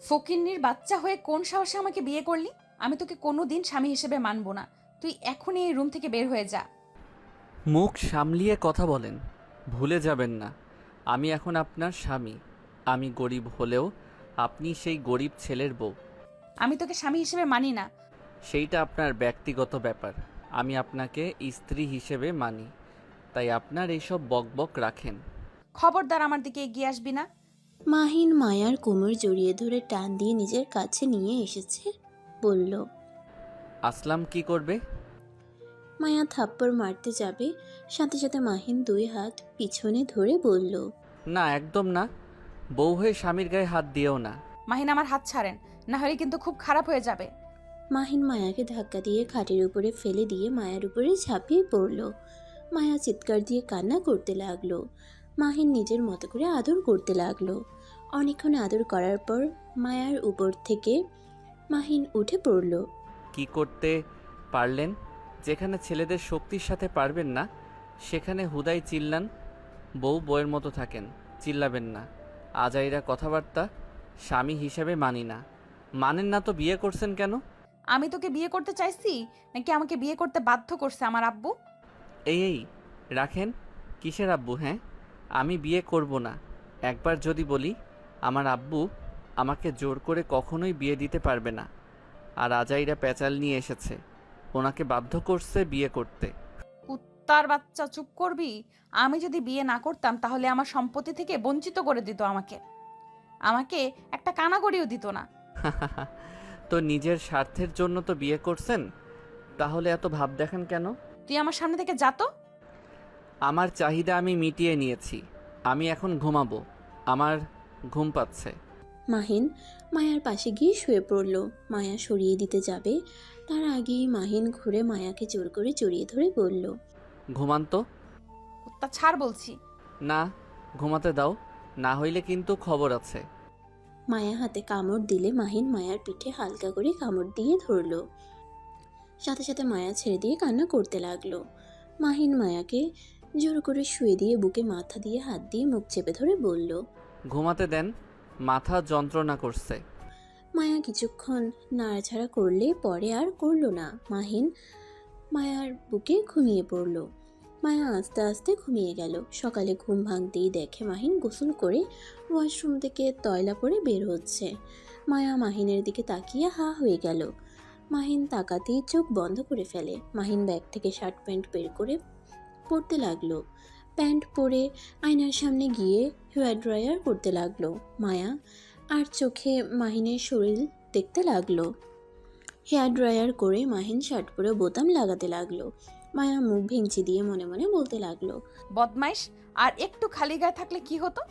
ফকিন্নির বাচ্চা হয়ে কোন সাহসে আমাকে বিয়ে করলি? আমি তোকে কোনোদিন স্বামী হিসেবে মানবো না। তুই এখনই এই রুম থেকে বের হয়ে যা। মুখ সামলিয়ে কথা বলেন। ভুলে যাবেন না, আমি এখন আপনার স্বামী। আমি গরিব হলেও আপনি সেই গরিব ছেলের বউ। আমি তোকে স্বামী হিসেবে মানি না। সেইটা আপনার ব্যক্তিগত ব্যাপার। আমি আপনাকে স্ত্রী হিসেবে মানি, তাই আপনার এইসব বকবক রাখেন। খবরদার আমার দিকে এগিয়ে আসবি না। মাহিন মায়ার কোমর জড়িয়ে ধরে টান দিয়ে নিজের কাছে নিয়ে এসেছে, বলল। আসলাম কি করবে? মায়া থাপ্পড় মারতে যাবে, সাথে সাথে মাহিন দুই হাত পিছনে ধরে বলল। না, একদম না। বউ হয়ে স্বামীর গায়ে হাত দিও না। মাহিন, আমার হাত ছাড়েন, না হলে কিন্তু খুব খারাপ হয়ে যাবে। মাহিন মায়াকে ধাক্কা দিয়ে খাটের উপরে ফেলে দিয়ে মায়ার উপরে ঝাঁপিয়ে পড়ল। মায়া চিৎকার দিয়ে কান্না করতে লাগলো। মাহিন নিজের মতো করে আদর করতে লাগলো। অনেকক্ষণ আদর করার পর মায়ার উপর থেকে মাহিন উঠে পড়ল। কি করতে পারলেন? যেখানে ছেলেদের শক্তির সাথে পারবেন না, সেখানে হুদাই চিল্লান। বউয়ের মতো থাকেন, চিল্লাবেন না। আজাইরা কথাবার্তা। স্বামী হিসেবে মানি না। মানেন না তো বিয়ে করছেন কেন? আমি তোকে বিয়ে করতে চাইছি, নাকি আমাকে বিয়ে করতে বাধ্য করছে আমার আব্বু? এই রাখেন। কিসের আব্বু? হ্যাঁ, আমি বিয়ে করব না। একবার যদি বলি, আমার আব্বু আমাকে জোর করে কখনোই বিয়ে দিতে পারবে না। আর আজাইরা প্যাচাল নিয়ে এসেছে, ওনাকে বাধ্য করছে বিয়ে করতে। কুত্তার বাচ্চা, চুপ করবি? আমি যদি বিয়ে না করতাম তাহলে আমার সম্পত্তি থেকে বঞ্চিত করে দিত আমাকে। আমাকে একটা কানাগড়িও দিত না। তো নিজের স্বার্থের জন্য তো বিয়ে করছেন, তাহলে এত ভাব দেখেন কেন? তুই আমার সামনে থেকে যা তো। আমার চাহিদা আমি মিটিয়ে নিয়েছি। আমি এখন ঘুমাবো, আমার ঘুম পাচ্ছে। মাহিন মায়ার পাশে গিয়ে শুয়ে পড়ল। মায়া সরিয়ে দিতে যাবে, তার আগেই মাহিন ঘুরে মায়াকে জোর করে জড়িয়ে ধরে বলল। ঘুমান তো। কুত্তা ছাড় বলছি। না, ঘুমাতে দাও, না হইলে কিন্তু খবর আছে। মায়া হাতে কামড় দিলে মাহিন মায়ার পিঠে হালকা করে কামড় দিয়ে ধরল। সাথে সাথে মায়া ছেড়ে দিয়ে কান্না করতে লাগলো। মাহিন মায়াকে জোর করে শুয়ে দিয়ে বুকে মাথা দিয়ে হাত দিয়ে মুখ চেপে ধরে বলল। ঘুমাতে দেন, মাথা যন্ত্রণা করছে। মায়া কিছুক্ষণ নাড়াচাড়া করলে পরে আর করলো না। মাহিন মায়ার বুকে ঘুমিয়ে পড়ল। মায়া আস্তে আস্তে ঘুমিয়ে গেল। সকালে ঘুম ভাঙতেই দেখে মাহিন গোসল করে ওয়াশরুম থেকে তয়লা পরে বের হচ্ছে। মায়া মাহিনের দিকে তাকিয়ে হা হয়ে গেল। মাহিন তাকাতেই চোখ বন্ধ করে ফেলে। মাহিন ব্যাগ থেকে শার্ট প্যান্ট বের করে পরতে লাগলো। প্যান্ট পরে আয়নার সামনে গিয়ে হেয়ার ড্রায়ার করতে লাগলো। মায়া আর চোখে মাহিনের শরীর দেখতে লাগলো। হেয়ার ড্রায়ার করে মাহিন শার্ট পরে বোতাম লাগাতে লাগলো। মায়া মুখ ভেঙচি দিয়ে মনে মনে বলতে লাগলো। বদমাইশ, আর একটু খালি গায়ে থাকলে কি হতো?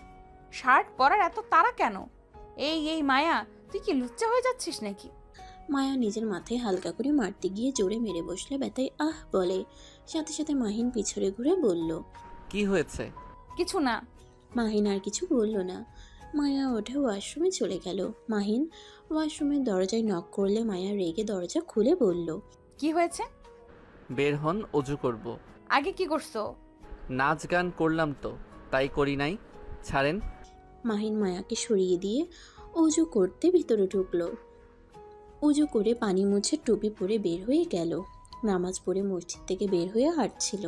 শার্ট পরার এত তাড়া কেন? এই মায়া, তুই কি লুচ্চা হয়ে যাচ্ছিস নাকি? মায়া নিজের মাথায় হালকা করে মারতে গিয়ে জোরে মেরে বসলে ব্যথায় আহ বলে। সাথে সাথে মাহিন পিছনে ঘুরে বলল। কি হয়েছে? কিছু না। মাহিন আর কিছু বলল না। মায়া ওঠে ওয়াশরুমে চলে গেল। মাহিন ওয়াশরুমের দরজায় নক করলে মায়া রেগে দরজা খুলে বলল। কি হয়েছে? বের হন, অজু করব। আগে কি করছো? নাচ গান করলাম তো, তাই করি নাই। ছাড়েন। মাহিন মায়াকে সরিয়ে দিয়ে অজু করতে ভিতরে ঢুকলো। উজু করে পানি মুছে টুপি পরে বের হয়ে গেল। নামাজ পড়ে মসজিদ থেকে বের হয়ে হাঁটছিল।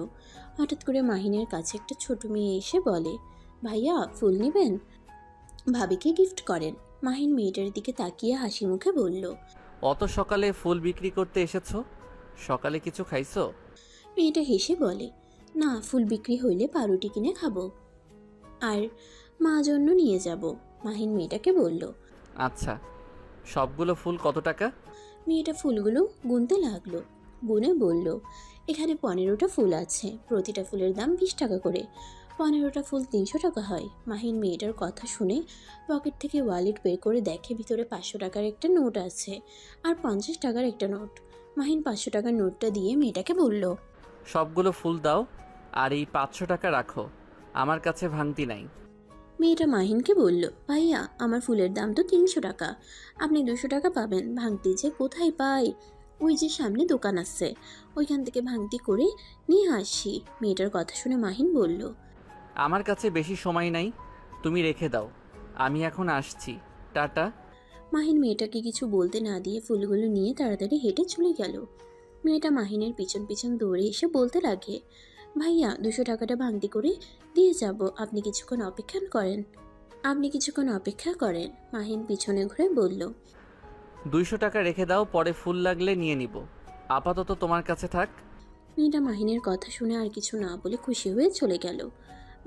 হঠাৎ করে মাহিনের কাছে একটা ছোট মেয়ে এসে বলে, ভাইয়া ফুল নেবেন? ভাবিকে গিফট করেন। মাহিন মেয়েটার দিকে তাকিয়ে হাসি মুখে বলল। অত সকালে ফুল বিক্রি করতে এসেছো? সকালে কিছু খাইছো? মেয়েটা হেসে বলে, না, ফুল বিক্রি হইলে পাউরুটি কিনে খাবো, আর মা জন্য নিয়ে যাব। মাহিন মেয়েটাকে বলল। আচ্ছা, সবগুলো ফুল কত টাকা? মেয়েটা ফুলগুলো গুনতে লাগলো। গুনে বলল, এখানে 15টা ফুল আছে, প্রতিটা ফুলের দাম 20 টাকা করে। 15টা ফুল 300 টাকা হয়। মাহিন মেয়েটার কথা শুনে পকেট থেকে ওয়ালেট বের করে দেখে ভিতরে 500 টাকার একটা নোট আছে আর 50 টাকার একটা নোট। মাহিন 500 টাকার নোটটা দিয়ে মেয়েটাকে বলল। সবগুলো ফুল দাও, আর এই 500 টাকা রাখো, আমার কাছে ভাঙতি নাই। মেয়েটা মাহিনকে বলল, ভাইয়া আমার ফুলের দাম তো 300 টাকা, আপনি 200 টাকা পাবেন। ভাঙতি যে কোথায় পাই? ওই যে সামনে দোকান আছে, ওইখান থেকে ভাঙতি করে নিয়ে আসি। মেয়েটার কথা শুনে মাহিন বলল। আমার কাছে বেশি সময় নাই, তুমি রেখে দাও, আমি এখন আসছি, টাটা। মাহিন মেয়েটাকে কিছু বলতে না দিয়ে ফুলগুলো নিয়ে তাড়াতাড়ি হেঁটে চলে গেল। মেয়েটা মাহিনের পিছন পিছন দৌড়ে এসে বলতে লাগে, ভাইয়া 200 টাকাটা ভাঙতি করে দিয়ে যাব, আপনি কিছুক্ষণ অপেক্ষা করেন। মাহিন পিছনে ঘুরে বলল, 200 টাকা রেখে দাও, পরে ফুল লাগলে নিয়ে নিব, আপাতত তোমার কাছে থাক। মেয়েটা মাহিনের কথা শুনে আর কিছু না বলে খুশি হয়ে চলে গেল।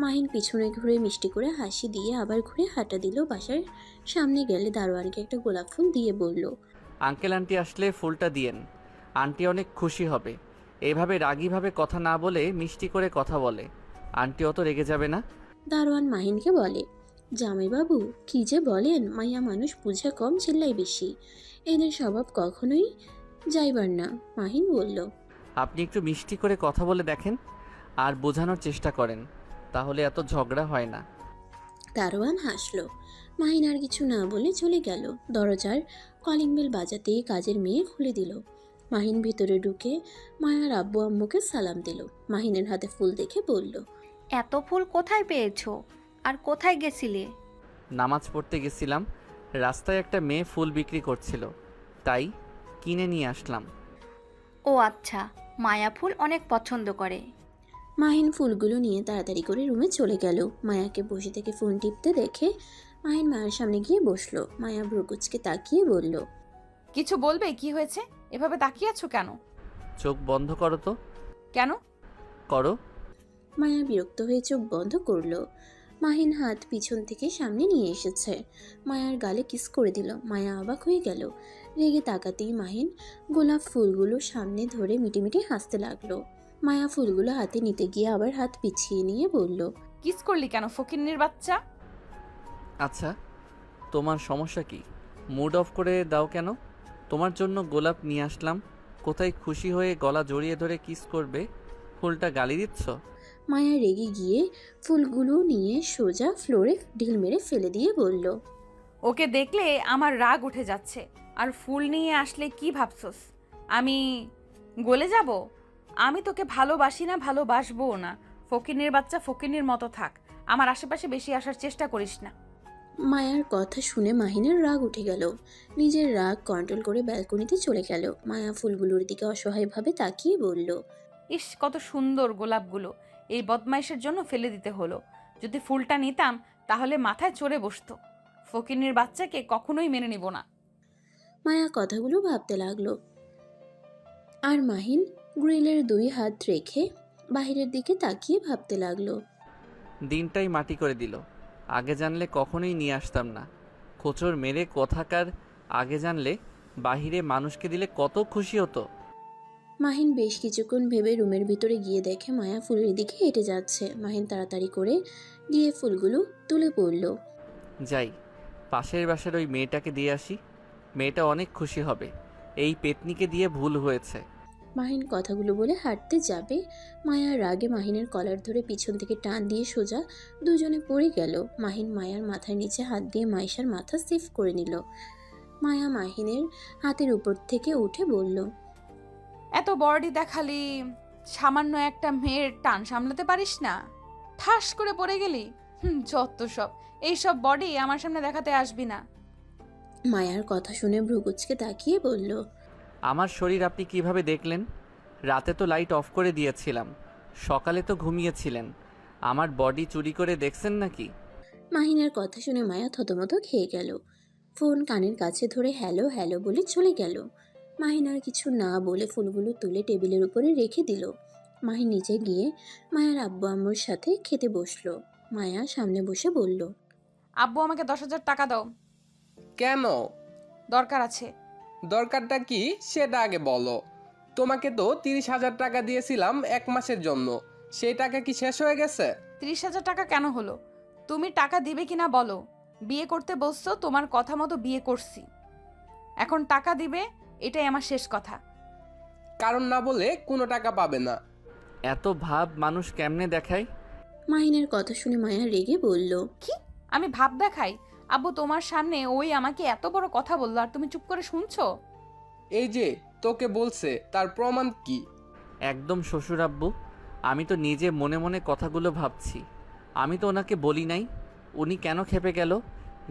মাহিন পিছনে ঘুরে মিষ্টি করে হাসি দিয়ে আবার ঘুরে হাঁটা দিল। বাসার সামনে গেলে দারোয়ানকে একটা গোলাপ ফুল দিয়ে বলল, আঙ্কেল আন্টি আসলে ফুলটা দিয়েন, আন্টি অনেক খুশি হবে। এইভাবে রাগীভাবে কথা না বলে মিষ্টি করে কথা বলে, আন্টি অত রেগে যাবে না। দারোয়ান মাহিনকে বলে, জামাইবাবু কি যে বলেন, মাইয়া মানুষ বুঝে কম চিল্লাই বেশি, এদের স্বভাব কখনোই যাইবার না। মাহিন বলল, আপনি একটু মিষ্টি করে কথা বলে দেখেন আর বোঝানোর চেষ্টা করেন, তাহলে এত ঝগড়া হয় না। দারোয়ান হাসলো। মাহিন আর কিছু না বলে চলে গেল। দরজার কলিং বেল বাজাতেই কাজের মেয়ে খুলে দিল। মাহিন ভিতরে ঢুকে মায়ার আব্বু আম্মুকে সালাম দিল। মাহিনের হাতে ফুল দেখে বলল, এত ফুল কোথায় পেয়েছো আর কোথায় গেছিলে? নামাজ পড়তে গেছিলাম, রাস্তায় একটা মেয়ে ফুল বিক্রি করছিল, তাই কিনে নিয়ে আসলাম। ও আচ্ছা, মায়া ফুল অনেক পছন্দ করে। মাহিন ফুলগুলো নিয়ে তাড়াতাড়ি করে রুমে চলে গেল। মায়াকে বসে থেকে ফোন টিপতে দেখে মাহিন মায়ের সামনে গিয়ে বসলো। মায়া ভ্রুকুচকে তাকিয়ে বলল, কিছু বলবে? কি হয়েছে? এভাবে তাকিয়ে আছো কেন? চোখ বন্ধ করো তো। কেন? করো। মায়া বিরক্ত হয়ে চোখ বন্ধ করলো। মাহিন হাত পিছন থেকে সামনে নিয়ে এসেছে, মায়ার গালে কিস করে দিল। মায়া অবাক হয়ে গেল। রেগে তাকাতেই মাহিন গোলাপ ফুলগুলো সামনে ধরে মিটিমিটি হাসতে লাগলো। মায়া ফুলগুলো হাতে নিতে গিয়ে আবার হাত পিছিয়ে নিয়ে বলল, কিস করলি কেন ফকিন্নির বাচ্চা? আচ্ছা, তোমার সমস্যা কি? মুড অফ করে দাও কেন? তোমার জন্য গোলাপ নিয়ে আসলাম, কোথায় খুশি হয়ে গলা জড়িয়ে ধরে কিস করবে, ফুলটা গালি দিচ্ছ? মায়া রেগে গিয়ে ফুলগুলো নিয়ে সোজা ফ্লোরে ঢিল মেরে ফেলে দিয়ে বলল, ওকে দেখলে আমার রাগ উঠে যাচ্ছে। আর ফুল নিয়ে আসলে কি ভাবছস আমি গলে যাব? আমি তোকে ভালোবাসি না, ভালোবাসবও না। ফকিন্নির বাচ্চা ফকিন্নির মতো থাক, আমার আশেপাশে বেশি আসার চেষ্টা করিস না। মায়ার কথা শুনে মাহিনের রাগ উঠে গেল। নিজের রাগ কন্ট্রোল করে ব্যালকনিতে চলে গেল। মায়া ফুলগুলোর দিকে অসহায়ভাবে তাকিয়ে বলল, ইস, কত সুন্দর গোলাপগুলো, এই বদমাইশের জন্য ফেলে দিতে হলো। যদি ফুলটা নিতাম তাহলে মাথায় চড়ে বসতো। ফকিন্নির বাচ্চাকে কখনোই মেনে নিব না। মায়া কথাগুলো ভাবতে লাগলো। আর মাহিন গ্রিলের 2 হাত রেখে বাহিরের দিকে তাকিয়ে ভাবতে লাগলো। দিনটাই মাটি করে দিল, আগে জানলে কখনোই নিয়ে আসতাম না। খোঁচর মেরে কোথাকার, আগে জানলে বাহিরে মানুষকে দিলে কত খুশি হতো। মাহিন বেশ কিছুক্ষণ ভেবে রুমের ভিতরে গিয়ে দেখে মায়া ফুলের দিকে হেঁটে যাচ্ছে। মাহিন তাড়াতাড়ি করে গিয়ে ফুলগুলো তুলে পড়ল। যাই, পাশের বাসার ওই মেয়েটাকে দিয়ে আসি, মেয়েটা অনেক খুশি হবে। এই পেতনিকে দিয়ে ভুল হয়েছে। মাহিন কথাগুলো বলে হাঁটতে যাবে, মায়ার রাগে মাহিনের কলার ধরে পিছন থেকে টান দিয়ে সোজা দুজনে পড়ে গেল। মাহিন মায়ার মাথার নিচে হাত দিয়ে মাইশার মাথা সেফ করে নিল। মায়া মাহিনের হাতের উপর থেকে উঠে বলল, এত বডি দেখালি, সামান্য একটা মেয়ের টান সামলাতে পারিস না? ঠাস করে পড়ে গেলি। যত সব, এইসব বডি আমার সামনে দেখাতে আসবি না। মায়ার কথা শুনে ভ্রুকুচকে তাকিয়ে বলল, আমার শরীর আপনি কিভাবে দেখলেন? রাতে তো লাইট অফ করে দিয়েছিলাম, সকালে তো ঘুমিয়েছিলেন, আমার বডি চুরি করে দেখছেন নাকি? মাহিনের কথা শুনে মায়া থতমত খেয়ে গেল। ফোন কানের কাছে ধরে হ্যালো হ্যালো বলে চলে গেল। মাহিন আর কিছু না বলে ফুলগুলো তুলে টেবিলের উপরে রেখে দিল। মাহিন নিচে গিয়ে মায়ার আব্বু আম্মুর সাথে খেতে বসলো। মায়া সামনে বসে বলল, আব্বু, আমাকে 10,000 টাকা দাও, কেন? দরকার আছে। দরকারটা কি সেটা আগে বলো। তোমাকে তো 30,000 টাকা দিয়েছিলাম 1 মাসের জন্য, সেই টাকা কি শেষ হয়ে গেছে? 30,000 টাকা কেন হলো? তুমি টাকা দিবে কিনা বলো। বিয়ে করতে বসছো, তোমার কথা মতো বিয়ে করছি, এখন টাকা দিবে, এটাই আমার শেষ কথা। কারণ না বলে কোনো টাকা পাবে না। এত ভাব মানুষ কেমনে দেখায়? মাহিনের কথা শুনে মায়া রেগে বলল, কি? আমি ভাব দেখাই? আব্বু, তোমার সামনে ওই আমাকে এত বড় কথা বললো আর তুমি চুপ করে শুনছো? এই যে তোকে বলছে, তার প্রমাণ কি? একদম শ্বশুর আব্বু, আমি তো নিজে মনে মনে কথাগুলো ভাবছি, আমি তো ওনাকে বলি নাই। উনি কেন খেপে গেল?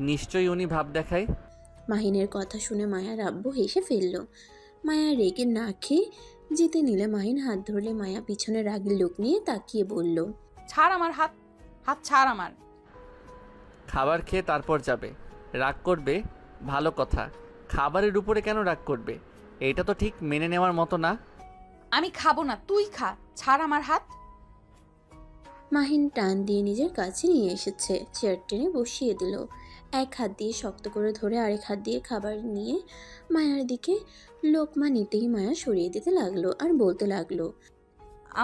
নিশ্চয়ই উনি ভাব দেখায়। মাহিনের কথা শুনে মায়ার আব্বু হেসে ফেলল। মায়া রেগে না খেয়ে যেতে নিলে মাহিন হাত ধরলে মায়া পিছনে রাগের লোক নিয়ে তাকিয়ে বলল, ছাড় আমার হাত, হাত ছাড় আমার। খাবার খেয়ে তারপর যাবে। রাগ করবে? ভালো কথা, খাবারের উপরে কেন রাগ করবে? এটা তো ঠিক মেনে নেওয়ার মতো না। আমি খাবো না, তুই খা, ছাড় আমার হাত। মাহিন টান দিয়ে নিজের কাছে নিয়ে এসেছে, চেয়ার টেনে বসিয়ে দিল। এক হাত দিয়ে শক্ত করে ধরে আরেক হাত দিয়ে খাবার নিয়ে মায়ার দিকে লোকমা নিতেই মায়া সরিয়ে দিতে লাগলো আর বলতে লাগলো,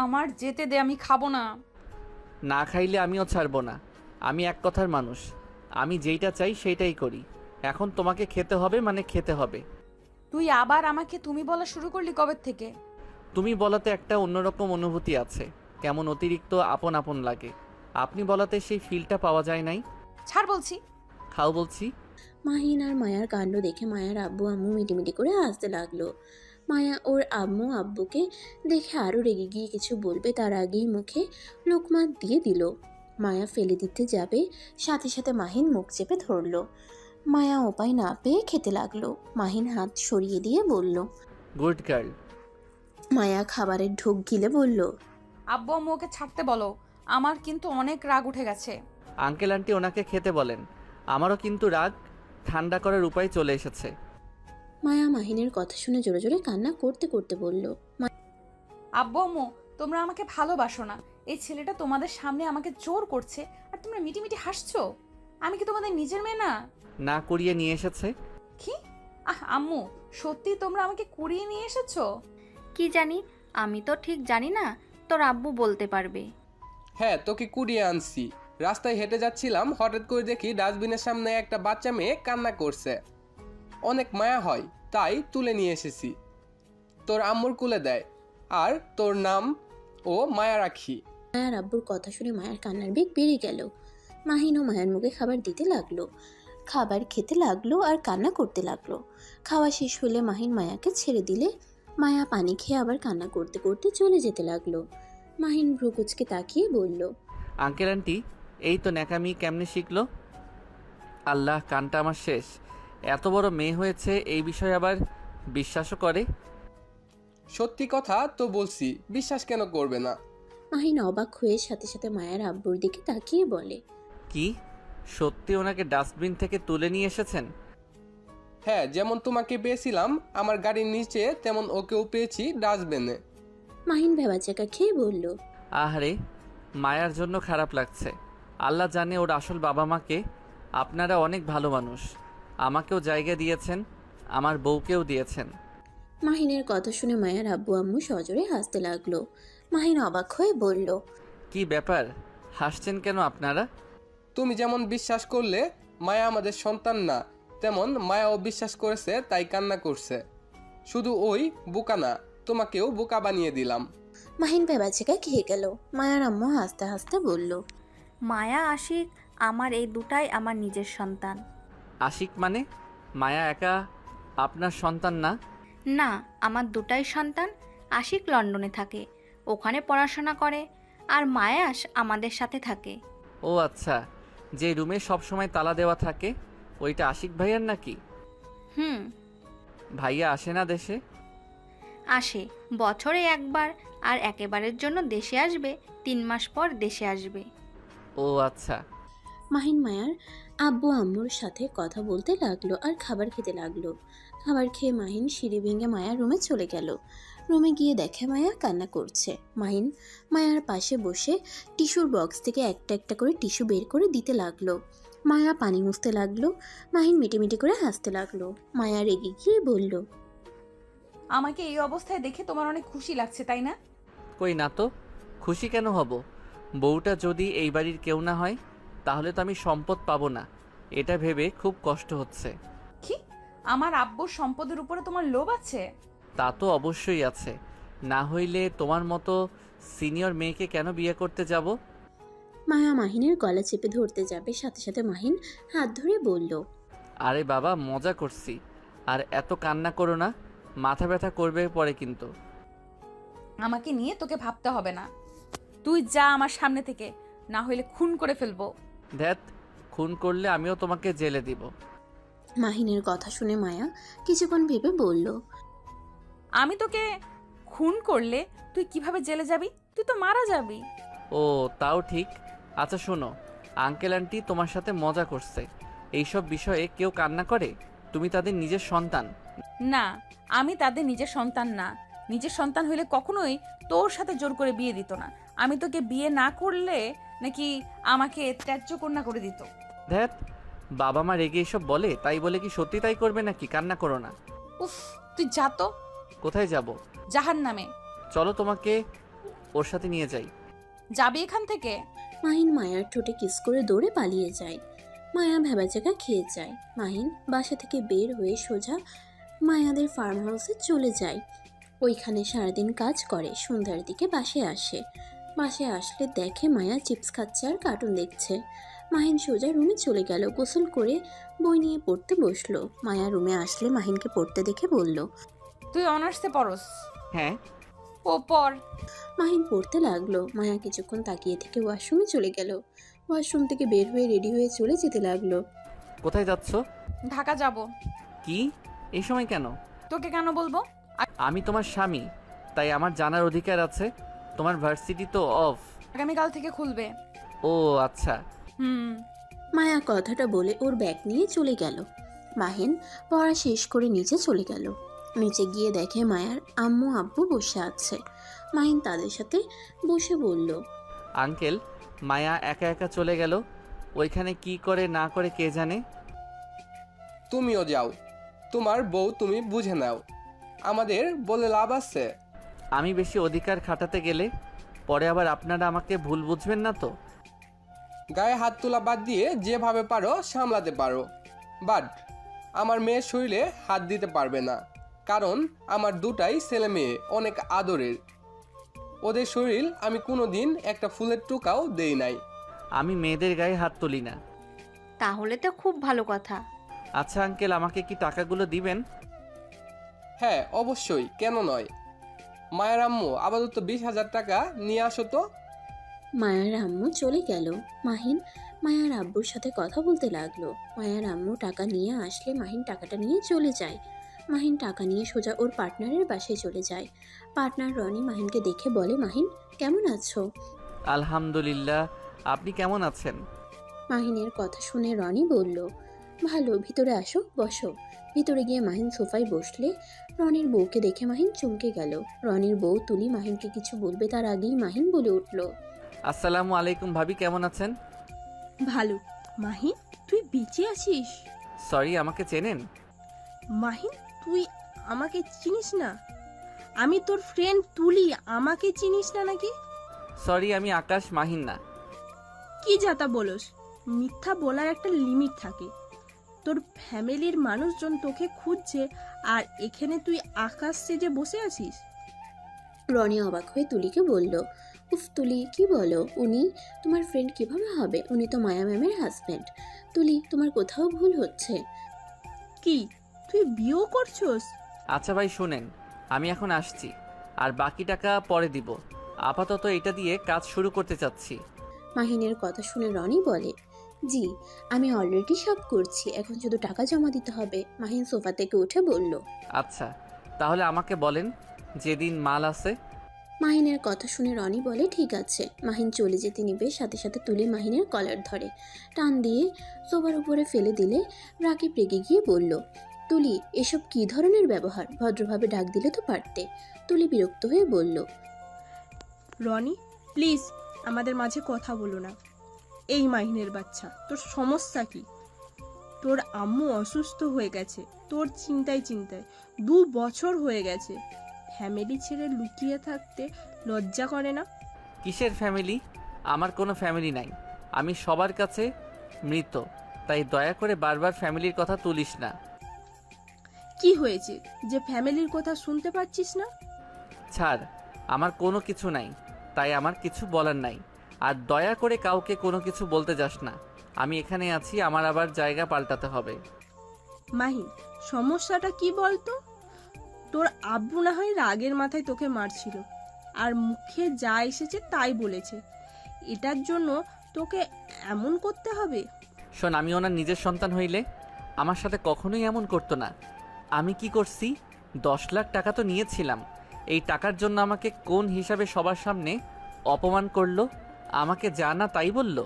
আমার যেতে দে, আমি খাবো না। না খাইলে আমিও ছাড়বো না। আমি এক কথার মানুষ, আমি যেইটা চাই সেইটাই করি। এখন তোমাকে খেতে হবে মানে খেতে হবে। তুই আবার আমাকে তুমি বলা শুরু করলি কবে থেকে? তুমি বলাতে একটা অন্যরকম অনুভূতি আছে, কেমন অতিরিক্ত আপন আপন লাগে। আপনি বলাতে সেই ফিলটা পাওয়া যায় নাই। ছাড় বলছি। খাও বলছি। মাহিন আর মায়ার কাণ্ড দেখে মায়ার আব্বু আম্মু মিটিমিটি করে হাসতে লাগলো। মায়া ওর আম্মু আব্বুকে দেখে আরও রেগে গিয়ে কিছু বলবে তার আগেই মুখে লোকমা দিয়ে দিল। মায়া ফেলে দিতে যাবে, সাথে সাথে মাহিন মুখ চেপে ধরলো। মায়া উপায় না পেয়ে খেতে লাগলো। মাহিন হাত সরিয়ে দিয়ে বলল, গুড গার্ল। মায়া খাবারের ঢোক গিলে বলল, আব্বু আম্মু ওকে ছাড়তে বলো, আমার কিন্তু অনেক রাগ উঠে গেছে। আঙ্কেল আন্টি ওনাকে খেতে বলেন। আমারও কিন্তু রাগ ঠান্ডা করার উপায় চলে এসেছে। মায়া মাহিনের কথা শুনে জোরে জোরে কান্না করতে করতে বলল, আব্বু আম্মু, তোমরা আমাকে ভালোবাসো না। এই ছেলেটা তোমাদের সামনে আমাকে জোর করছে আর তোমরা মিটিমিটি হাসছো। আমি কি তোমাদের নিজের মেয়ে না? না করিয়ে নিয়ে এসেছে। কি? আম্মু, সত্যি তোমরা আমাকে কুড়িয়ে নিয়ে এসেছো? কি জানি, আমি তো ঠিক জানি না, তোর আব্বু বলতে পারবে। হ্যাঁ, তোকে কুড়িয়ে আনছি। রাস্তায় হেঁটে যাচ্ছিলাম, হঠাৎ করে দেখি ডাস্টবিনের সামনে একটা বাচ্চা মেয়ে কান্না করছে। অনেক মায়া হয়, তাই তুলে নিয়ে এসেছি। তোর আম্মুর কুলে দেয়, আর তোর নাম ও মায়া রাখি। মায়ার আব্বুর কথা শুনে মায়ার কান্নার বেগ বেড়ে গেল। মাহিন ও মায়ার মুখে খাবার দিতে লাগলো, খাবার খেতে লাগলো আর কান্না করতে লাগলো। খাওয়া শেষ হলে মাহিন মায়াকে ছেড়ে দিলে মায়া পানি খেয়ে আবার কান্না করতে করতে চলে যেতে লাগলো। মাহিন ভ্রুকুচকে তাকিয়ে বলল, আঙ্কেল আন্টি, এই তো ন্যাকামি কেমনে শিখলো? আল্লাহ, কানটা আমার শেষ। এত বড় মেয়ে হয়েছে, এই বিষয়ে আবার বিশ্বাসও করে। সত্যি কথা তো বলছি, বিশ্বাস কেন করবে না? মাহিন অবাক হয়ে সাথে সাথে মায়ার আব্বুর দিকে তাকিয়ে বলে, কি সত্যি ওনাকে ডাস্টবিন থেকে তুলে নিয়ে এসেছেন? হ্যাঁ, যেমন তোমাকে পেয়েছিলাম আমার গাড়ির নিচে, তেমন ওকেও পেয়েছি ডাস্টবিনে। মাহিন ভেবাচাকা খেয়ে বলল, আহারে, মায়ার জন্য খারাপ লাগছে। আল্লাহ জানে ওর আসল বাবা মাকে। আপনারা অনেক ভালো মানুষ, আমাকেও জায়গা দিয়েছেন, আমার বউকেও দিয়েছেন। মাহিনের কথা শুনে মায়ার আব্বু আম্মু সজোরে হাসতে লাগলো। মাহিন অবাক হয়ে বলল, কি ব্যাপার, হাসছেন কেন আপনারা? তুমি যেমন বিশ্বাস করলে মায়া আমাদের সন্তান না, তেমন মায়াও বিশ্বাস করেছে, তাই কান্না করছে। শুধু ওই বোকা না, তোমাকেও বোকা বানিয়ে দিলাম। মাহিন ভেবাচাকা খেয়ে গেল। মায়ার আম্মু হাসতে হাসতে বলল, মায়া আশিক আমার এই দুটাই আমার নিজের সন্তান। আশিক মানে? মায়া একা আপনার সন্তান না? না, আমার দুটাই সন্তান। আশিক লন্ডনে থাকে, ওখানে পড়াশোনা করে, আর মায়াস আমাদের সাথে থাকে। ও আচ্ছা, যে রুমে সবসময় তালা দেওয়া থাকে ওইটা আশিক ভাইয়ার নাকি? হুম। ভাইয়া আসে না দেশে? আসে, বছরে একবার, আর একেবারের জন্য দেশে আসবে 3 মাস পর দেশে আসবে। ও আচ্ছা। মাহিন মায়ার আব্বু আম্মুর সাথে কথা বলতে লাগলো আর খাবার খেতে লাগলো। খাবার খেয়ে মাহিন সিঁড়ি ভেঙে মায়ার রুমে চলে গেল। রুমে গিয়ে দেখে মায়া কান্না করছে। মাহিন মায়ার পাশে বসে টিস্যুর বক্স থেকে একটা একটা করে টিস্যু বের করে দিতে লাগলো। মায়া পানি মুছতে লাগলো। মাহিন মিটিমিটি করে হাসতে লাগলো। মায়া রেগে গিয়ে বলল, আমাকে এই অবস্থায় দেখে তোমার অনেক খুশি লাগছে, তাই না? কই না তো, খুশি কেন হব? বউটা যদি এই বাড়ির কেউ না হয় তাহলে তো আমি সম্পদ পাবো না, এটা ভেবে খুব কষ্ট হচ্ছে। কি? আমার আব্বুর সম্পদের উপরে তোমার লোভ আছে? তা তো অবশ্যই আছে, না হইলে তোমার মতো সিনিয়র মেয়েকে কেন বিয়ে করতে যাব? মায়া মাহিনের গলা চেপে ধরতে যাবে, সাথে সাথে মাহিন হাত ধরে বলল, আরে বাবা, মজা করছি, আর এত কান্না করো না, মাথা ব্যথা করবে পরে কিন্তু। আমাকে নিয়ে তোকে ভাবতে হবে না, তুই যা আমার সামনে থেকে, না হইলে খুন করে ফেলবো। ধ্যাত, খুন করলে আমিও তোমাকে জেলে দিব। মাহিনের কথা শুনে মায়া কিছুক্ষণ ভেবে বলল, আমি তোকে খুন করলে তুই কিভাবে জেলে যাবি? তুই তো মারা যাবি। ও তাও ঠিক। আচ্ছা শোনো, আঙ্কেল আন্টি তোমার সাথে মজা করছে। এইসব বিষয়ে কেউ কান্না করে? তুমি তাদের নিজের সন্তান। না, আমি তাদের নিজের সন্তান না। নিজের সন্তান হইলে কখনোই তোর সাথে জোর করে বিয়ে দিত না। আমি তোকে বিয়ে না করলে নাকি আমাকে ত্যায্য কন্যা করে দিত। ধ্যাত, বাবা মা রেগে এসব বলে, তাই বলে কি সত্যি তাই করবে নাকি? কান্না করো না। উফ, তুই যা তো কোথায় যাব? জাহান্নামে। চলো তোমাকে ওর সাথে নিয়ে যাই। যাবি এখান থেকে? মাহিন মায়ার ঠোঁটে কিস করে দৌড়ে পালিয়ে যায়। মায়া ভেবাচাকা খেয়ে যায়। মাহিন বাসা থেকে বের হয়ে সোজা মায়াদের ফার্ম হাউসে চলে যায়। ওইখানে সারাদিন কাজ করে, সন্ধ্যার দিকে বাসায় আসে। বাসায় আসলে দেখে মায়া চিপস খাচ্ছে আর কার্টুন দেখছে। মাহিন সোজা রুমে চলে গেল, গোসল করে বই নিয়ে পড়তে বসলো। মায়া রুমে আসলে মাহিনকে পড়তে দেখে বলল, তুই অনার্সে পড়স? হ্যাঁ। ও পর। মাহিন পড়তে লাগলো। মায়া কিছুক্ষণ তাকিয়ে থেকে ওয়াশরুমে চলে গেল। ওয়াশরুম থেকে বের হয়ে রেডি হয়ে চলে যেতে লাগলো। কোথায় যাচ্ছ? ঢাকা যাব। কি, এই সময় কেন? তোকে কেন বলবো? আমি তোমার স্বামী, তাই আমার জানার অধিকার আছে। তোমার ভার্সিটি তো অফ। আগামীকাল থেকে খুলবে। ও আচ্ছা। হুম। মায়া কথাটা বলে ওর ব্যাগ নিয়ে চলে গেল। মাহিন পড়া শেষ করে নিচে চলে গেল। নিচে গিয়ে দেখে মায়ার আম্মু আব্বু বসে আছে। মাহিন তাদের সাথে বসে বলল, আঙ্কেল, মায়া একা একা চলে গেল। ওইখানে কি করে না করে কে জানে। তুমিও যাও, তোমার বউ তুমি বুঝে নাও, আমাদের বলে লাভ আছে? আমি বেশি অধিকার খাটাতে গেলে পরে আবার আপনারা আমাকে ভুল বুঝবেন না তো? গায়ে হাত তোলা বাদ দিয়ে যেভাবে পারো সামলাতে পারো, বাট আমার মেয়ের শরীরে হাত দিতে পারবে না, কারণ আমার দুটাই ছেলে মেয়ে অনেক আদরের। ওদের শরীর আমি কোনোদিন একটা ফুলের টোকাও দেই নাই। আমি মেয়েদের গায়ে হাত তুলি না। তাহলে তো খুব ভালো কথা। আচ্ছা আঙ্কেল, আমাকে কি টাকাগুলো দিবেন? হ্যাঁ অবশ্যই, কেন নয়। মায়ের আম্মু আপাতত 20,000 টাকা নিয়ে আসো তো। মায়ার আম্মু চলে গেল। মাহিন মায়ার আব্বুর সাথে কথা বলতে লাগলো। মায়ার আম্মু টাকা নিয়ে আসলে মাহিন টাকাটা নিয়ে চলে যায়। মাহিন টাকা নিয়ে সোজা ওর পার্টনারের বাসায় চলে যায়। পার্টনার রনি মাহিনকে দেখে বলে, মাহিন কেমন আছো? আলহামদুলিল্লাহ, আপনি কেমন আছেন? মাহিনের কথা শুনে রনি বলল, ভালো, ভিতরে আসো, বসো। ভিতরে গিয়ে মাহিন সোফায় বসলে রনির বউকে দেখে মাহিন চমকে গেল। রনির বউ তুলি মাহিনকে কিছু বলবে তার আগেই মাহিন বলে উঠল, আসসালামু আলাইকুম ভাবি, কেমন আছেন? ভালো। মাহিন, তুই বেঁচে আছিস? সরি, আমাকে চেনেন? মাহিন, তুই আমাকে চিনিস না? আমি তোর ফ্রেন্ড তুলি, আমাকে চিনিস না নাকি? সরি, আমি আকাশ, মাহিন না। কি যাতা বলস? মিথ্যা বলার একটা লিমিট থাকে। তোর ফ্যামিলির মানুষজন তোকে খুঁজছে, আর এখানে তুই আকাশ সেজে বসে আছিস? রনি অবাক হয়ে তুলিকে বলল, উফ তুলি, কি বলো? উনি তোমার ফ্রেন্ড কিভাবে হবে? উনি তো মায়া ম্যামের হাজব্যান্ড। তুলি, তোমার কোথাও ভুল হচ্ছে। কি, তুই বিয়েও করছস? আচ্ছা ভাই শুনেন, আমি এখন আসছি, আর বাকি টাকা পরে দিব। আপাতত এটা দিয়ে কাজ শুরু করতে চাচ্ছি। মাহিনের কথা শুনে রনি বলে, জি আমি অলরেডি সব করছি, এখন শুধু টাকা জমা দিতে হবে। মাহিন সোফা থেকে উঠে বলল, আচ্ছা, তাহলে আমাকে বলেন যেদিন মাল আছে। মাহিনের কথা শুনে রনি বলে, ঠিক আছে। মাহিন চলে যেতে নিবে, সাথে সাথে তুলে মাহিনের কলার ধরে টান দিয়ে সোফার উপরে ফেলে দিলে রাকিব রেগে গিয়ে বলল, তুলি এসব কি ধরনের ব্যবহার? ভদ্রভাবে ডাক দিলে তো পারতে। তুলি বিরক্ত হয়ে বলল, রনি প্লিজ আমাদের মাঝে কথা বলো না। এই মাহিনের বাচ্চা, তোর সমস্যা কি? তোর আম্মু অসুস্থ হয়ে গেছে, তোর চিন্তায় 2 বছর হয়ে গেছে। ফ্যামিলি ছেড়ে লুকিয়ে থাকতে লজ্জা করে না? কিসের ফ্যামিলি? আমার কোনো ফ্যামিলি নাই। আমি সবার কাছে মৃত, তাই দয়া করে বারবার ফ্যামিলির কথা তুলিস না। কি হয়েছে যে ফ্যামিলির কথা শুনতে পাচ্ছিস না? ছাড়, আমার কোনো কিছু নাই, তাই আমার কিছু বলার নাই। আর দয়া করে কাউকে কোনো কিছু বলতে যাস না। আমি এখানে আছি, আমার আবার জায়গা পাল্টাতে হবে। মাহিন, সমস্যাটা কি বলতো? তোর আব্বু না হয় রাগের মাথায় তোকে মারছিল, আর মুখে যা এসেছে তাই বলেছে। এটার জন্য তোকে এমন করতে হবে? শোন, আমি ওনার নিজের সন্তান হইলে আমার সাথে কখনোই এমন করতো না। আমি কি করছি? 10 লাখ টাকা তো নিয়েছিলাম। এই টাকার জন্য আমাকে কোন হিসাবে সবার সামনে অপমান করলো, আমাকে যা না তাই বলল।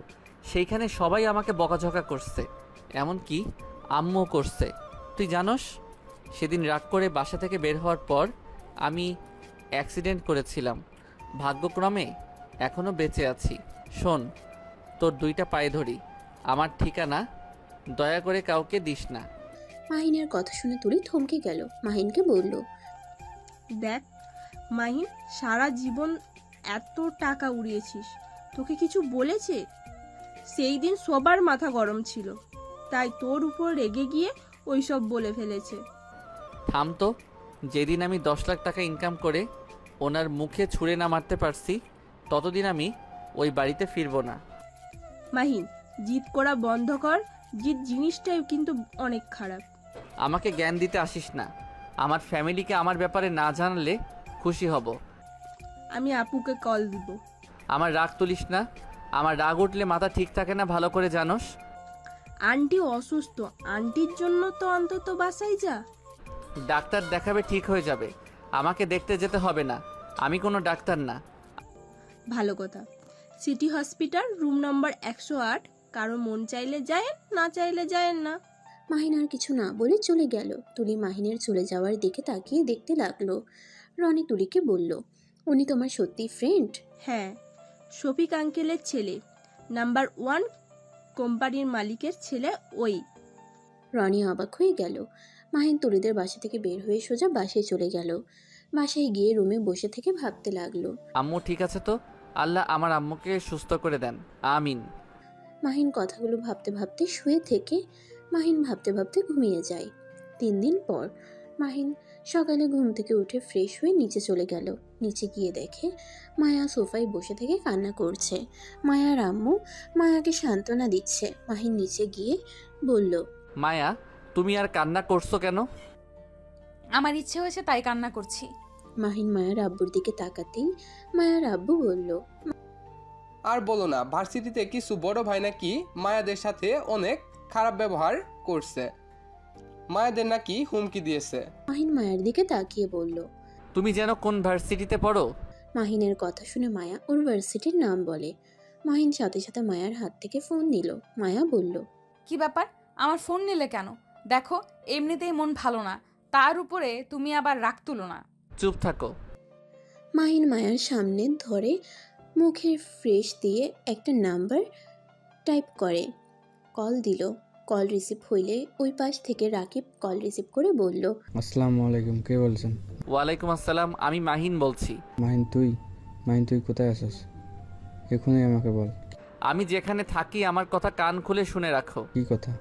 সেইখানে সবাই আমাকে বকাঝকা করছে, এমনকি আম্মুও করছে। তুই জানোস, সেদিন রাগ করে বাসা থেকে বের হওয়ার পর আমি অ্যাক্সিডেন্ট করেছিলাম। ভাগ্যক্রমে এখনও বেঁচে আছি। শোন, তোর 2টা পায়ে ধরি, আমার ঠিকানা দয়া করে কাউকে দিস না। মাহিনের কথা শুনে তুলি থমকে গেল। মাহিনকে বলল, দেখ মাহিন, সারা জীবন এত টাকা উড়িয়েছিস, তোকে কিছু বলেছে? সেই দিন সবার মাথা গরম ছিল, তাই তোর উপর রেগে গিয়ে ওইসব বলে ফেলেছে। থাম তো। যেদিন আমি 10 লাখ টাকা ইনকাম করে ওনার মুখে ছুঁড়ে না মারতে পারছি, ততদিন আমি ওই বাড়িতে ফিরবো না। মাহিন, জিদ করা বন্ধ কর। জিদ জিনিসটাই কিন্তু অনেক খারাপ। আমাকে জ্ঞান দিতে আসিস না। আমার ফ্যামিলিকে আমার ব্যাপারে না জানালে খুশি হব। আমি আপুকে কল দিব। আমার রাগ তুলিস না। আমার রাগ উঠলে মাথা ঠিক থাকে না, ভালো করে জানোস। আন্টি অসুস্থ, আন্টির জন্য তো অন্তত বাসায় যা। ডাক্তার দেখাবে, ঠিক হয়ে যাবে। আমাকে দেখতে যেতে হবে না, আমি কোনো ডাক্তার না। ভালো কথা। City hospital, room number 108। কারো মন চাইলে যায়, না চাইলে যায় না। মাহিন আর কিছু না বলে চলে গেল। তুলি মাহিনের চলে যাওয়ার দিকে তাকিয়ে দেখতে লাগলো। রনি তুলিকে বলল, উনি তোমার সত্যি ফ্রেন্ড? হ্যাঁ, শফিক আঙ্কেলের ছেলে, নাম্বার 1 কোম্পানির মালিকের ছেলে ওই। রনি অবাক হয়ে গেল। মাহিন তুলিদের বাসা থেকে বের হয়ে সোজা বাসায় চলে গেল। বাসায় গিয়ে রুমে বসে থেকে ভাবতে লাগলো। আম্মু ঠিক আছে তো? আল্লাহ আমার আম্মুকে সুস্থ করে দেন, আমিন। মাহিন কথাগুলো ভাবতে ভাবতে শুয়ে থেকে মাহিন ভাবতে ভাবতে ঘুমিয়ে যায়। 3 দিন পর মাহিন সকালে ঘুম থেকে উঠে ফ্রেশ হয়ে নিচে চলে গেল। নিচে গিয়ে দেখে মায়া সোফায় বসে থেকে কান্না করছে। মায়ার আম্মু মায়াকে সান্ত্বনা দিচ্ছে। মাহিন নিচে গিয়ে বলল, মায়া, তুমি আর কান্না করছো কেন? আমার ইচ্ছে হয়েছে তাই কান্না করছি। মাহিন মায়ার আব্বুর দিকে তাকাতেই মায়ার আব্বু বলল, আর বলো না, ভার্সিটিতে কিছু বড় ভাই নাকি মায়াদের সাথে অনেক খারাপ ব্যবহার করছে, মায়াদের নাকি হুমকি দিয়েছে। মাহিন মায়ের দিকে তাকিয়ে বলল। তুমি যেন কোন ভার্সিটিতে পড়ো? মাহিনের কথা শুনে মায়া ওর ভার্সিটির নাম বলে। মাহিন সাথে সাথে মায়ার হাত থেকে ফোন নিল। মায়া বলল, কি ব্যাপার, আমার ফোন নিলে কেন? দেখো এমনিতেই মন ভালো না, তার উপরে তুমি আবার রাগ তুলো না। চুপ থাকো। মাহিন মায়ার সামনে ধরে মুখে ফ্রেশ দিয়ে একটা নাম্বার টাইপ করে কল দিল। কল রিসিভ হইলে ওই পাশ থেকে রাকিব কল রিসিভ করে বলল, আসসালামু আলাইকুম, কে বলছেন? ওয়ালাইকুম আসসালাম, আমি মাহিন বলছি। মাহিন তুই কোথায় আছিস? এখনই আমাকে বল। আমি যেখানে থাকি আমার কথা কান খুলে শুনে রাখো। কি কথা?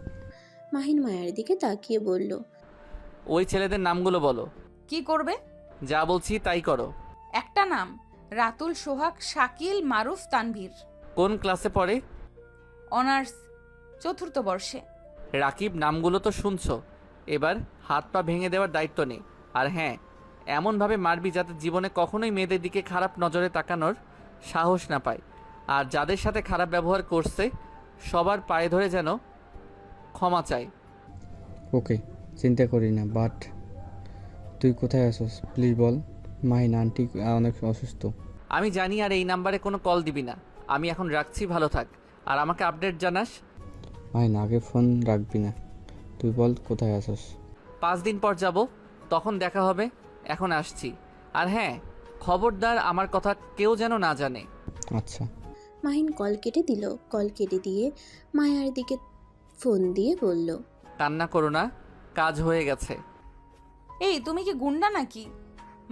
মাহিন মায়ের দিকে তাকিয়ে বলল, ওই ছেলেদের নামগুলো বলো। কি করবে? যা বলছি তাই করো। একটা নাম, রাতুল, সোহাগ, শাকিল, মারুফ, তানভীর। কোন ক্লাসে পড়ে? অনার্স 4th বর্ষে। রাকিব, নামগুলো তো শুনছো, এবার হাত পা ভেঙে দেওয়ার দায়িত্ব নেই। আর হ্যাঁ, এমনভাবে মারবি যাতে জীবনে কখনোই মেয়েদের দিকে খারাপ নজরে তাকানোর সাহস না পায়। আর যাদের সাথে খারাপ ব্যবহার করছে সবার পায়ে ধরে যেন ক্ষমা চায়। ওকে, চিন্তা করি না, বাট তুই কোথায় আছিস প্লিজ বল। মাহিন আন্টি অনেক অসুস্থ। আমি জানি, আর এই নাম্বারে কোনো কল দিবি না। আমি এখন রাখছি, ভালো থাক, আর আমাকে আপডেট জানাস। মাহিন আগে ফোন রাখবি না, তুই বল কোথায় আছিস। 5 দিন পর যাব, তখন দেখা হবে। এখন আসছি। আর হ্যাঁ, খবরদার আমার কথা কেউ যেন না জানে। আচ্ছা। মাহিন কল কেটে দিল। কল কেটে দিয়ে মায়ার দিকে ফোন দিয়ে বলল, কান্না করো না, কাজ হয়ে গেছে। এই তুমি কি গুন্ডা নাকি?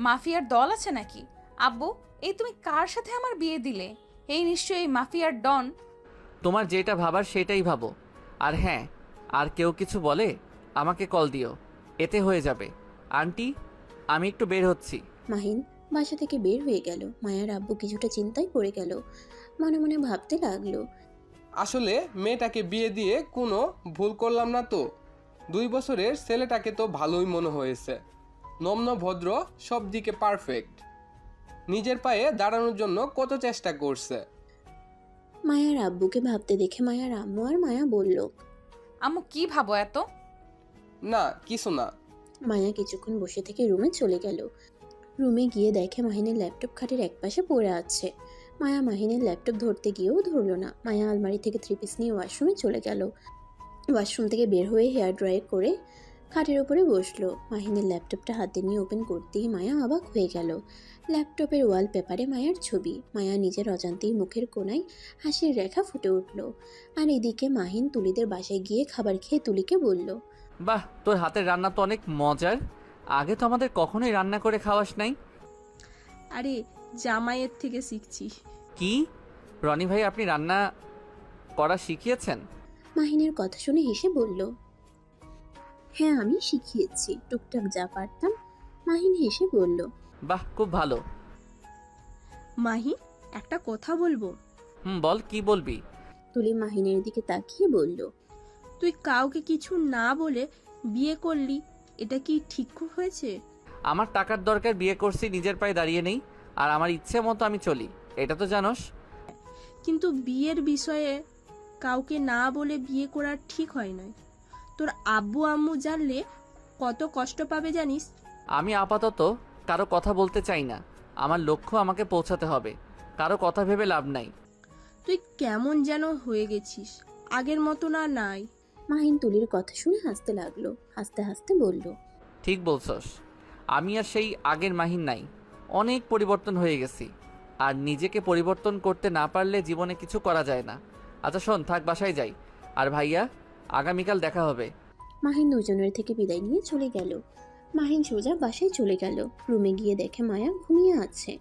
মাফিয়ার দল আছে নাকি? আব্বু, এই তুমি কার সাথে আমার বিয়ে দিলে? এই নিশ্চয়ই মাফিয়ার ডন। তোমার যেটা ভাবার সেটাই ভাবো। আর হ্যাঁ, আর কেউ কিছু বলে আমাকে কল দিও, এতে হয়ে যাবে। আন্টি, আমি একটু বের হচ্ছি। মাহিন বাসা থেকে বের হয়ে গেল। মায়ার আব্বু কিছুটা চিন্তায় পড়ে গেল। মনে মনে ভাবতে লাগলো, আসলে মেয়েটাকে বিয়ে দিয়ে কোনো ভুল করলাম না তো। 2 বছরের ছেলেটাকে তো ভালোই মনে হয়েছে, নম্র ভদ্র, সব দিকে পারফেক্ট, নিজের পায়ে দাঁড়ানোর জন্য কত চেষ্টা করছে। মায়ার আব্বুকে ভাবতে দেখে মায়ার আম্মু আর মায়া বলল, আম্মু কি ভাবো এত? না কিছু না। মায়া কিছুক্ষণ বসে থেকে রুমে চলে গেল। রুমে গিয়ে দেখে মাহিনের ল্যাপটপ খাটের একপাশে পড়ে আছে। মায়া মাহিনের ল্যাপটপ ধরতে গিয়েও ধরল না। মায়া আলমারি থেকে 3 পিস নিয়ে ওয়াশরুমে চলে গেল। ওয়াশরুম থেকে বের হয়ে হেয়ার ড্রাই করে খাটের উপরে বসলো। মাহিনের ল্যাপটপটা হাতে নিয়ে ওপেন করতেই মায়া অবাক হয়ে গেল। ল্যাপটপের ওয়ালপেপারে মায়ার ছবি। মায়া নিজের অজান্তেই মুখের কোণায় হাসির রেখা ফুটে উঠল। আর এদিকে মাহিন তুলিদের বাসায় গিয়ে খাবার খেয়ে তুলিকে বলল, বাহ, তোর হাতের রান্না তো অনেক মজার। আগে তো আমাদের কখনোই রান্না করে খাওয়াস নাই। আরে জামাইয়ের থেকে শিখছি। কি? রনি ভাই আপনি রান্না করা শিখিয়েছেন? মাহিনের কথা শুনে হেসে বলল, হ্যাঁ আমি শিখিয়েছি, টুকটাক যা পারতাম। মাহিন হেসে বলল, বাহ, খুব ভালো। মাহি, একটা কথা বলবো। বল, কি বলবি? তুলি মাহিনের দিকে তাকিয়ে বলল, তুই কাউকে কিছু না বলে বিয়ে করলি, এটা কি ঠিক হয়েছে? আমার টাকার দরকার, বিয়ে করছি, নিজের পায়ে দাঁড়িয়ে নেই, আর আমার ইচ্ছে মতো আমি চলি, এটা তো জানোস। কিন্তু বিয়ের বিষয়ে কাউকে না বলে বিয়ে করা ঠিক হয় না। তোর আব্বু আম্মু জানলে কত কষ্ট পাবে জানিস? আমি আপাতত কারো কথা বলতে চাই না। আমার লক্ষ্য আমাকে পৌঁছাতে হবে, কারো কথা ভেবে লাভ নাই। তুই কেমন যেন হয়ে গেছিস, আগের মতো না নাই। মাহিন তুলির কথা শুনে হাসতে লাগলো। হাসতে হাসতে বলল, ঠিক বলছস, আমি আর সেই আগের মাহিন নাই, অনেক পরিবর্তন হয়ে গেছি। আর নিজেকে পরিবর্তন করতে না পারলে জীবনে কিছু করা যায় না। আচ্ছা শোন, থাক, বাসায় যাই। আর ভাইয়া, আগামীকাল দেখা হবে। মাহিন দুজনের থেকে বিদায় নিয়ে চলে গেল। মাহিন সোজা বাসায় চলে গেল। রুমে গিয়ে দেখে মায়া ঘুমিয়ে আছে।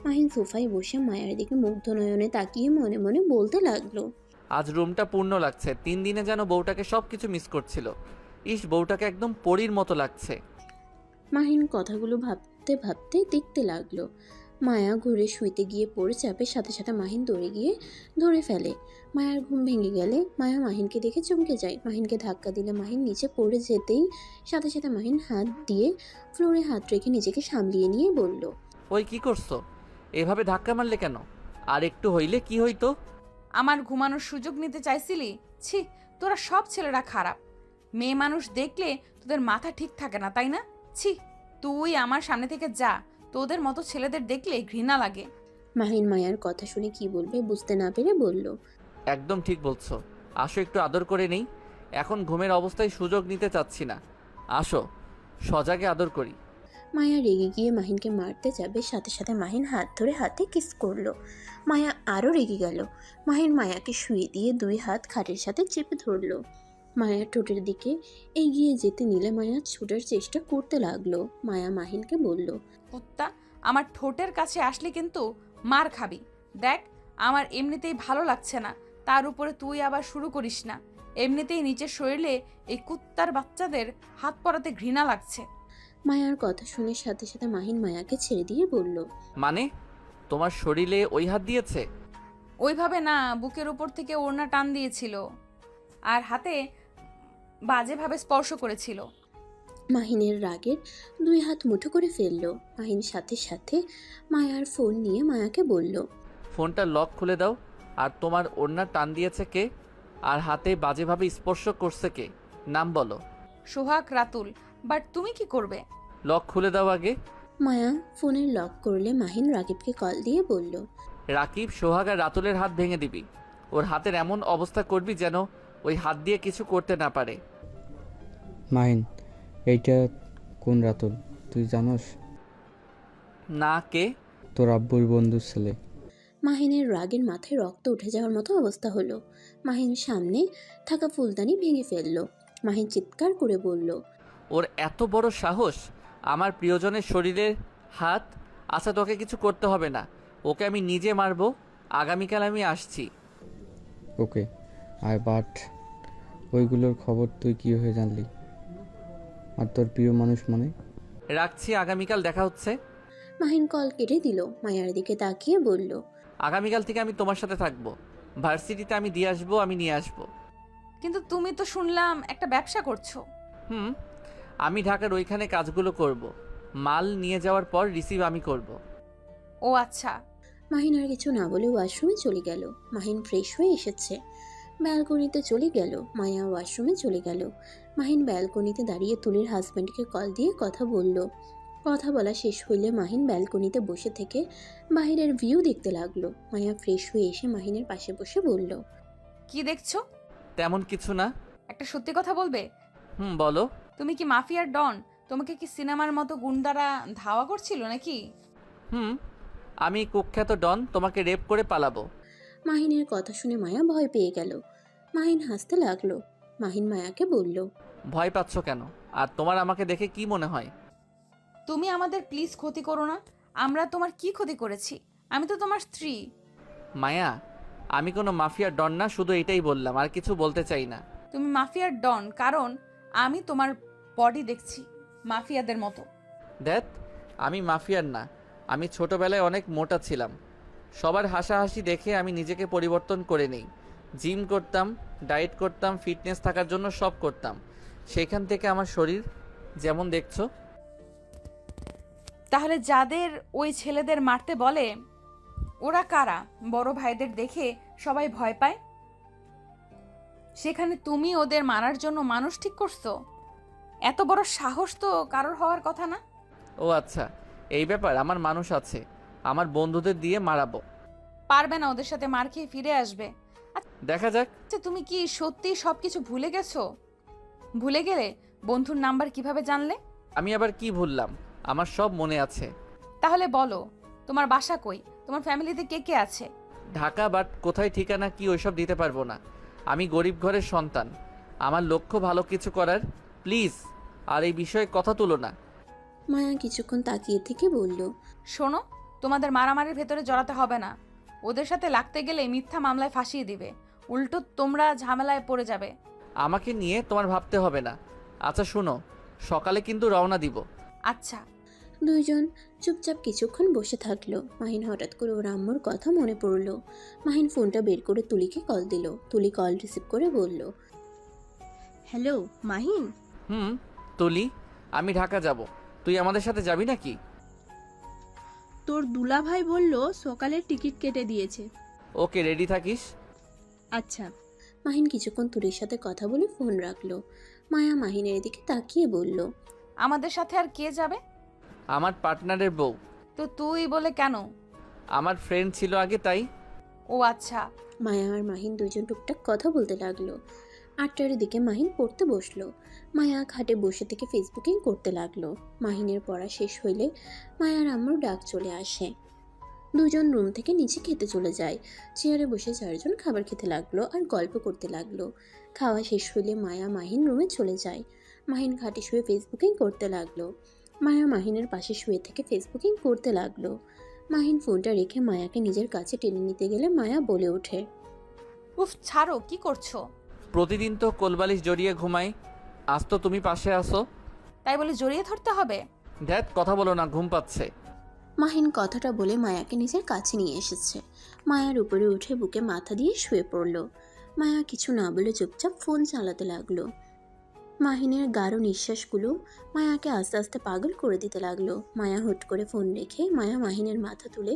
মাহিন সোফায় বসে মায়ার দিকে মুগ্ধ নয়নে তাকিয়ে মনে মনে বলতে লাগলো, আজ রুমটা পূর্ণ লাগছে। 3 দিনে যেন বউটাকে সব কিছু মিস করছিল। ইস, বউটাকে একদম পরীর মতো লাগছে। মাহিন কথাগুলো ভাবতে ভাবতে দেখতে লাগলো। মায়া ঘুরে শুইতে গিয়ে পড়ে চাপে, সাথে সাথে মাহিন দৌড়ে গিয়ে ধরে ফেলে। মায়ার ঘুম ভেঙে গেলে মায়া মাহিনকে দেখে চমকে যায়। মাহিনকে ধাক্কা দিলে মাহিন নিচে পড়ে যেতেই সাথে সাথে মাহিন হাত দিয়ে ফ্লোরে হাত রেখে নিজেকে সামলিয়ে নিয়ে বলল, ওই কি করছো? এভাবে ধাক্কা মারলে কেন? আর একটু হইলে কি হইতো? আমার ঘুমানোর সুযোগ নিতে চাইছিলি? ছি, তোরা সব ছেলেরা খারাপ। মেয়ে মানুষ দেখলে তোদের মাথা ঠিক থাকে না, তাই না? ছি, তুই আমার সামনে থেকে যা, তোদের মতো ছেলেদের দেখলে ঘৃণা লাগে। মাহিন মায়ার কথা শুনে কি বলবে বুঝতে না পেরে বলল, একদম ঠিক বলছো। আসো, একটু আদর করে নেই। এখন ঘুমের অবস্থায় সুযোগ নিতে চাচ্ছি না। আসো, সজাগে আদর করি। মায়া রেগে গিয়ে মাহিনকে মারতে যাবে, সাথে সাথে মাহিন হাত ধরে হাতে কিস করলো। মায়া আরও রেগে গেল। মাহিন মায়াকে শুয়ে দিয়ে 2 হাত খাটের সাথে চেপে ধরলো। মায়া ঠোঁটের দিকে এগিয়ে যেতে নিলে মায়া ছুটার চেষ্টা করতে লাগলো। মায়া মাহিনকে বলল, কুত্তা, আমার ঠোঁটের কাছে আসলে কিন্তু মার খাবি। দেখ, আমার এমনিতেই ভালো লাগছে না, তার উপরে তুই আবার শুরু করিস না। এমনিতেই নিচের শরীরে এই কুত্তার বাচ্চাদের হাত পড়াতে ঘৃণা লাগছে। মায়ার কথা শুনে সাথে সাথে মাহিন মায়াকে ছেড়ে দিয়ে বলল, মানে তোমার শরীরে ওই হাত দিয়েছে? ওইভাবে না, বুকের উপর থেকে ওড়না টান দিয়েছিল আর হাতে বাজেভাবে স্পর্শ করেছিল। মাহিনের রাগের 2 হাত মুঠো করে ফেললো। মাহিন সাথে সাথে মায়ার ফোন নিয়ে মায়াকে বলল, ফোনটা লক খুলে দাও। আর তোমার ওড়না টান দিয়েছে কে? আর হাতে বাজেভাবে স্পর্শ করছে কে? নাম বলো। সোহাগ রাতুল। বাট তুমি কি করবে? লক খুলে দাও আগে। মায়া ফোনের লক করলে মাহিন রাকিবকে কল দিয়ে বলল, রাকিব, সোহাগ আর রাতুলের হাত ভেঙে দিবি। ওর হাতের এমন অবস্থা করবি যেন ওই হাত দিয়ে কিছু করতে না পারে। মাহিন, এইটা কোন রাতুল তুই জানোস? না, কে? তোর আব্বুর বন্ধুর ছেলে। মাহিনের রাগের মাথায় রক্ত উঠে যাওয়ার মতো অবস্থা হলো। মাহিন সামনে থাকা ফুলদানি ভেঙে ফেললো। মাহিন চিৎকার করে বলল, ওর এত বড় সাহস আমার প্রিয়জনের শরীরের হাত। আচ্ছা, তোকে কিছু করতে হবে না, ওকে আমি নিজে মারবো। আগামীকাল আমি আসছি। ওকে আয়, বাট ওইগুলোর খবর তুই কীভাবে জানলি? আর তোর প্রিয় মানুষ মানে? রাখছি, আগামীকাল দেখা হচ্ছে। মাহিন কল কেটে দিল। মায়ার দিকে তাকিয়ে বলল, আগামীকাল থেকে আমি তোমার সাথে থাকবো। ভার্সিটিতে আমি দিয়ে আসবো, আমি নিয়ে আসবো। কিন্তু তুমি তো শুনলাম একটা ব্যবসা করছো। আমি ঢাকার ওইখানে কাজগুলো করব। মাল নিয়ে যাওয়ার পর রিসিভ আমি করব। ও আচ্ছা। মাহিন আর কিছু না বলে ওয়াশরুমে চলে গেল। মাহিন ফ্রেশ হয়ে এসেছে। ব্যালকনিতে চলে গেল। মায়া ওয়াশরুমে চলে গেল। মাহিন ব্যালকনিতে দাঁড়িয়ে তুলির হাজব্যান্ডকে কল দিয়ে কথা বলল। কথা বলা শেষ হইলে মাহিন ব্যালকনিতে বসে থেকে বাইরের ভিউ দেখতে লাগলো। মায়া ফ্রেশ হয়ে এসে মাহিনের পাশে বসে বলল, কি দেখছো? তেমন কিছু না। একটা সত্যি কথা বলবে? বলো। তুমি কি মাফিয়ার ডন? তোমাকে কি সিনেমার মতো গুন্ডারা ধাওয়া করছিল নাকি? আমি কুখ্যাত ডন, তোমাকে রেপ করে পালাবো। মাহিনের কথা শুনে মায়া ভয় পেয়ে গেল। মাহিন হাসতে লাগলো। মাহিন মায়াকে বলল, ভয় পাচ্ছ কেন? আর তোমার আমাকে দেখে কি মনে হয়? তুমি আমাদের প্লিজ ক্ষতি করো না। আমরা তোমার কি ক্ষতি করেছি? আমি তো তোমার স্ত্রী। মায়া, আমি কোনো মাফিয়া ডন না, শুধু এটাই বললাম, আর কিছু বলতে চাই না। তুমি মাফিয়ার ডন, কারণ আমি তোমার বডি দেখছি মাফিয়াদের মতো। দেখ, আমি মাফিয়ার না। আমি ছোটবেলায় অনেক মোটা ছিলাম। সবার হাসাহাসি দেখে আমি নিজেকে পরিবর্তন করে নেই। জিম করতাম, ডায়েট করতাম, ফিটনেস থাকার জন্য সব করতাম। সেখান থেকে আমার শরীর যেমন দেখছো। তাহলে যাদের ওই ছেলেদের মারতে বলে ওরা কারা? বড় ভাইদের দেখে সবাই ভয় পায়, সেখানে তুমি ওদের মারার জন্য মানুষ ঠিক করছো? এত বড় সাহস তো কারোর হওয়ার কথা না। ও আচ্ছা, এই ব্যাপার। আমার মানুষ আছে, আমার বন্ধুদের দিয়ে মারাবো। পারবে না, ওদের সাথে মার খেয়ে ফিরে আসবে। দেখা যাক। আচ্ছা, তুমি কি সত্যি সবকিছু ভুলে গেছো? ভুলে গেলে বন্ধুর নাম্বার কিভাবে জানলে? আমি আবার কি ভুললাম? আমার সব মনে আছে। তাহলে বলো, তোমার বাসা কই? তোমার ফ্যামিলিতে কে কে আছে? ঢাকা, বাট কোথায় ঠিকানা কি ওইসব দিতে পারবো না। আমি গরিব ঘরের সন্তান। আমার লক্ষ্য ভালো কিছু করার। প্লিজ আর এই বিষয়ে কথা তুলো না। মায়া কিছুক্ষণ তাকিয়ে থেকে বলল, শোনো, তোমাদের মারামারির ভেতরে জড়াতে হবে না। ওদের সাথে লাগতে গেলে মিথ্যা মামলায় ফাঁসিয়ে দিবে, উল্টো তোমরা ঝামেলায় পড়ে যাবে। আমাকে নিয়ে তোমার ভাবতে হবে না। আচ্ছা শুনো, সকালে কিন্তু রওনা দিব। আচ্ছা। দুইজন চুপচাপ কিছুক্ষণ বসে থাকলো। মাহিন হঠাৎ করে ওর আম্মুর কথা মনে পড়লো। মাহিন ফোনটা বের করে তুলিকে কল দিল। তুলি কল রিসিভ করে বলল, হ্যালো মাহিন। তুলি, আমি ঢাকা যাব। তুই আমাদের সাথে যাবি নাকি? তোর দুলাভাই বলল সকালের টিকিট কেটে দিয়েছে। ওকে, রেডি থাকিস। আচ্ছা। মাহিন কিছুক্ষণ তুলির সাথে কথা বলে ফোন রাখলো। মায়া মাহিনের দিকে তাকিয়ে বলল, আমাদের সাথে আর কে যাবে? আমার পার্টনারের বউ। তো তুই বলে কেন? আমার ফ্রেন্ড ছিল আগে, তাই। ও আচ্ছা। মায়া আর মাহিন দুজন টুকটাক কথা বলতে লাগলো। 8টার দিকে মাহিন পড়তে বসলো। মায়া খাটে বসে থেকে ফেসবুকিং করতে লাগলো। মাহিনের পড়া শেষ হইলে মায়ার আম্মুর ডাক চলে আসে। দুজন রুম থেকে নিচে খেতে চলে যায়। চেয়ারে বসে চারজন খাবার খেতে লাগলো আর গল্প করতে লাগলো। খাওয়া শেষ হইলে মায়া মাহিন রুমে চলে যায়। মাহিন খাটে শুয়ে ফেসবুকিং করতে লাগলো। মায়া মাহিনের পাশে শুয়ে থেকে ফেসবুকিং করতে লাগলো। মাহিন ফোনটা রেখে মায়াকে নিজের কাছে টেনে নিতে গেলে মায়া বলে ওঠে, উফ, ছাড়ো, কি করছো? প্রতিদিন তো কোলবালিশ জড়িয়ে ঘুমাই, আজ তো তুমি পাশে আসো। তাই বলে জড়িয়ে ধরতে হবে? ধ্যাত, কথা বলো না, ঘুম পাচ্ছে। মাহিন কথাটা বলে মায়াকে নিজের কাছে নিয়ে এসেছে। মায়ার উপরে উঠে বুকে মাথা দিয়ে শুয়ে পড়ল। মায়া কিছু না বলে চুপচাপ ফোন চালাতে লাগলো। মাহিনের গাঢ় নিঃশ্বাসগুলো মায়াকে আস্তে আস্তে পাগল করে দিতে লাগলো। মায়া হুট করে ফোন রেখে মায়া মাহিনের মাথা তুলে